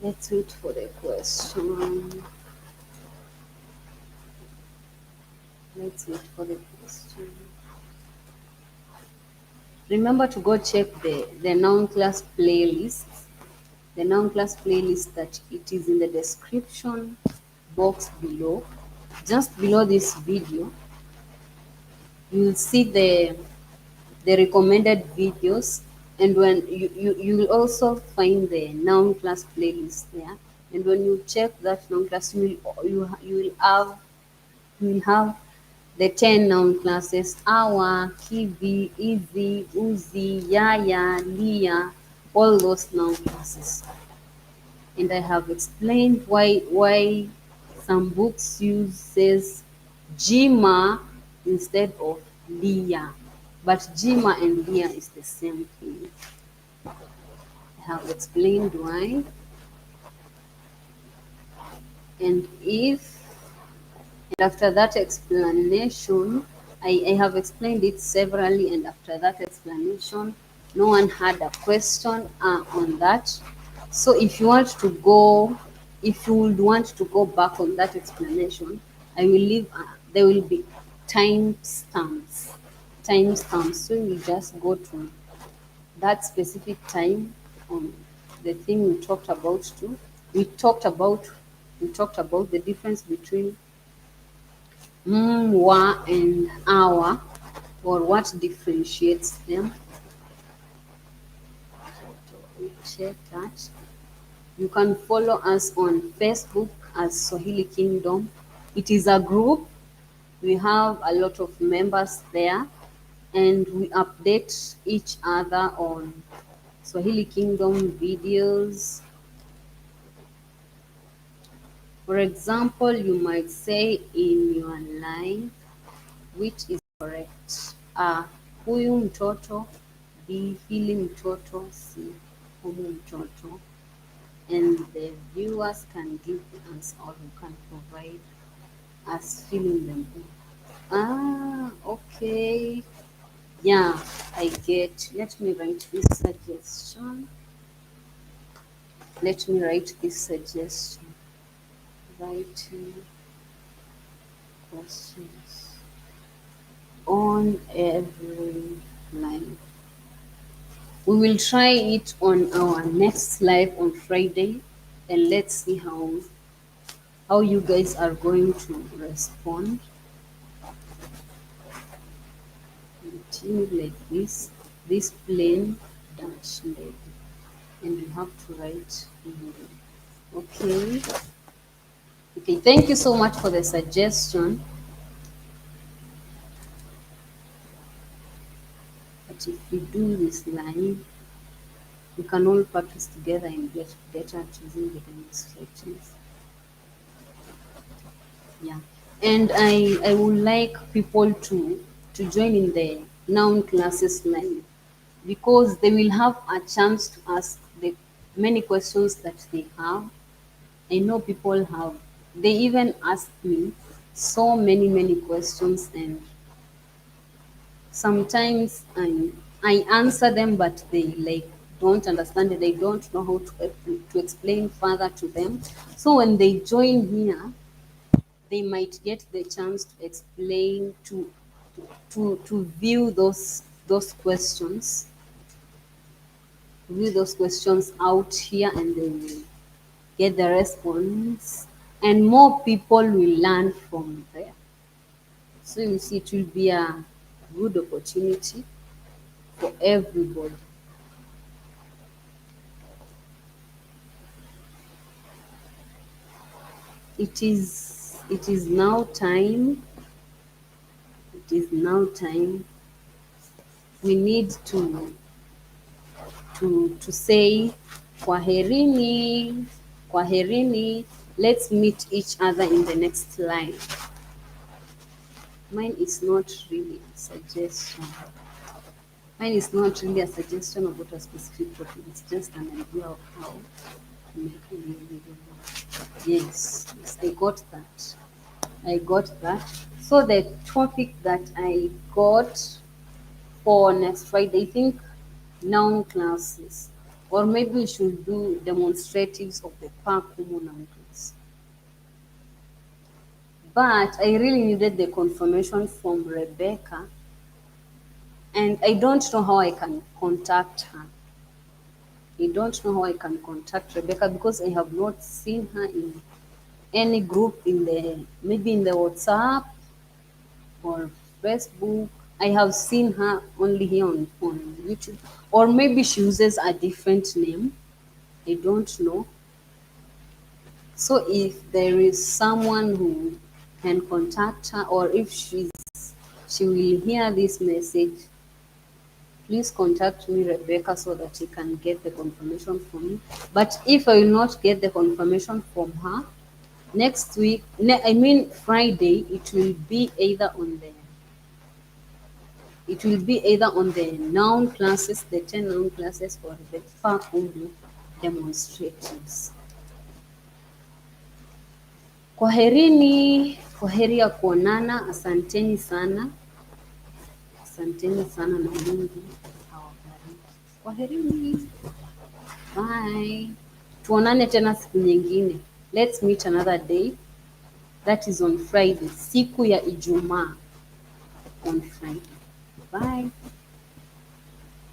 Let's wait for the question. Let's wait for the question. Remember to go check the noun class playlist. The noun class playlist that it is in the description box below. Just below this video, you'll see the recommended videos, and when you will also find the noun class playlist there. And when you check that noun class, you will have the 10 noun classes: A-WA, KI-VI, I-ZI, U-ZI, YA-YA, LI-YA, all those noun classes. And I have explained why some books uses Jima instead of Lia, but Jima and Lia is the same thing. I have explained why, and if and after that explanation, I have explained it severally, and after that explanation, no one had a question on that. So if you would want to go back on that explanation, I will leave, there will be timestamps. Timestamps. So you will just go to that specific time on the thing we talked about too. We talked about the difference between wa and our, or what differentiates them. We check that. You can follow us on Facebook as Swahili Kingdom. It is a group. We have a lot of members there, and we update each other on Swahili Kingdom videos. For example, you might say in your life, which is correct? A, huyu mtoto. B, hili mtoto. C, humu mtoto. And the viewers can give the answer, or you can provide us filling them in. Okay. Yeah, I get. Let me write this suggestion. Let me write this suggestion. Writing questions on every line. We will try it on our next live on Friday, and let's see how you guys are going to respond. Continue like this plain dash lady, and you have to write English. Okay. Okay, thank you so much for the suggestion. But if we do this line, we can all practice together and get better at using the demonstratives. Yeah. And I would like people to join in the noun classes line, because they will have a chance to ask the many questions that they have. I know people have, they even ask me so many questions, and sometimes I answer them, but they like don't understand it. They don't know how to explain further to them. So when they join here, they might get the chance to explain, to view those questions, out here, and they will get the response, and more people will learn from there. So you see, it will be a good opportunity for everybody. It is now time. It is now time. We need to say kwaherini, kwaherini. Let's meet each other in the next line. Mine is not really a suggestion. Mine is not really a suggestion about a specific topic. It's just an idea of how to make a video. Yes, I got that. I got that. So the topic that I got for next Friday, I think noun classes, or maybe we should do demonstratives of the Pakumu noun class. But I really needed the confirmation from Rebecca, and I don't know how I can contact her. I don't know how I can contact Rebecca, because I have not seen her in any group, maybe in the WhatsApp or Facebook. I have seen her only here on YouTube, or maybe she uses a different name. I don't know. So if there is someone who can contact her, or if she will hear this message, please contact me, Rebecca, so that you can get the confirmation from me. But if I will not get the confirmation from her, next week, Friday, it will be either on the noun classes, the 10 noun classes, or the Pakumu demonstratives. Kwaherini, kwaheri ya kuonana, asanteni sana. Asanteni sana na Mungu awabariki. Kwaherini. Bye. Tuonane tena siku nyingine. Let's meet another day. That is on Friday. Siku ya Ijumaa on Friday. Bye.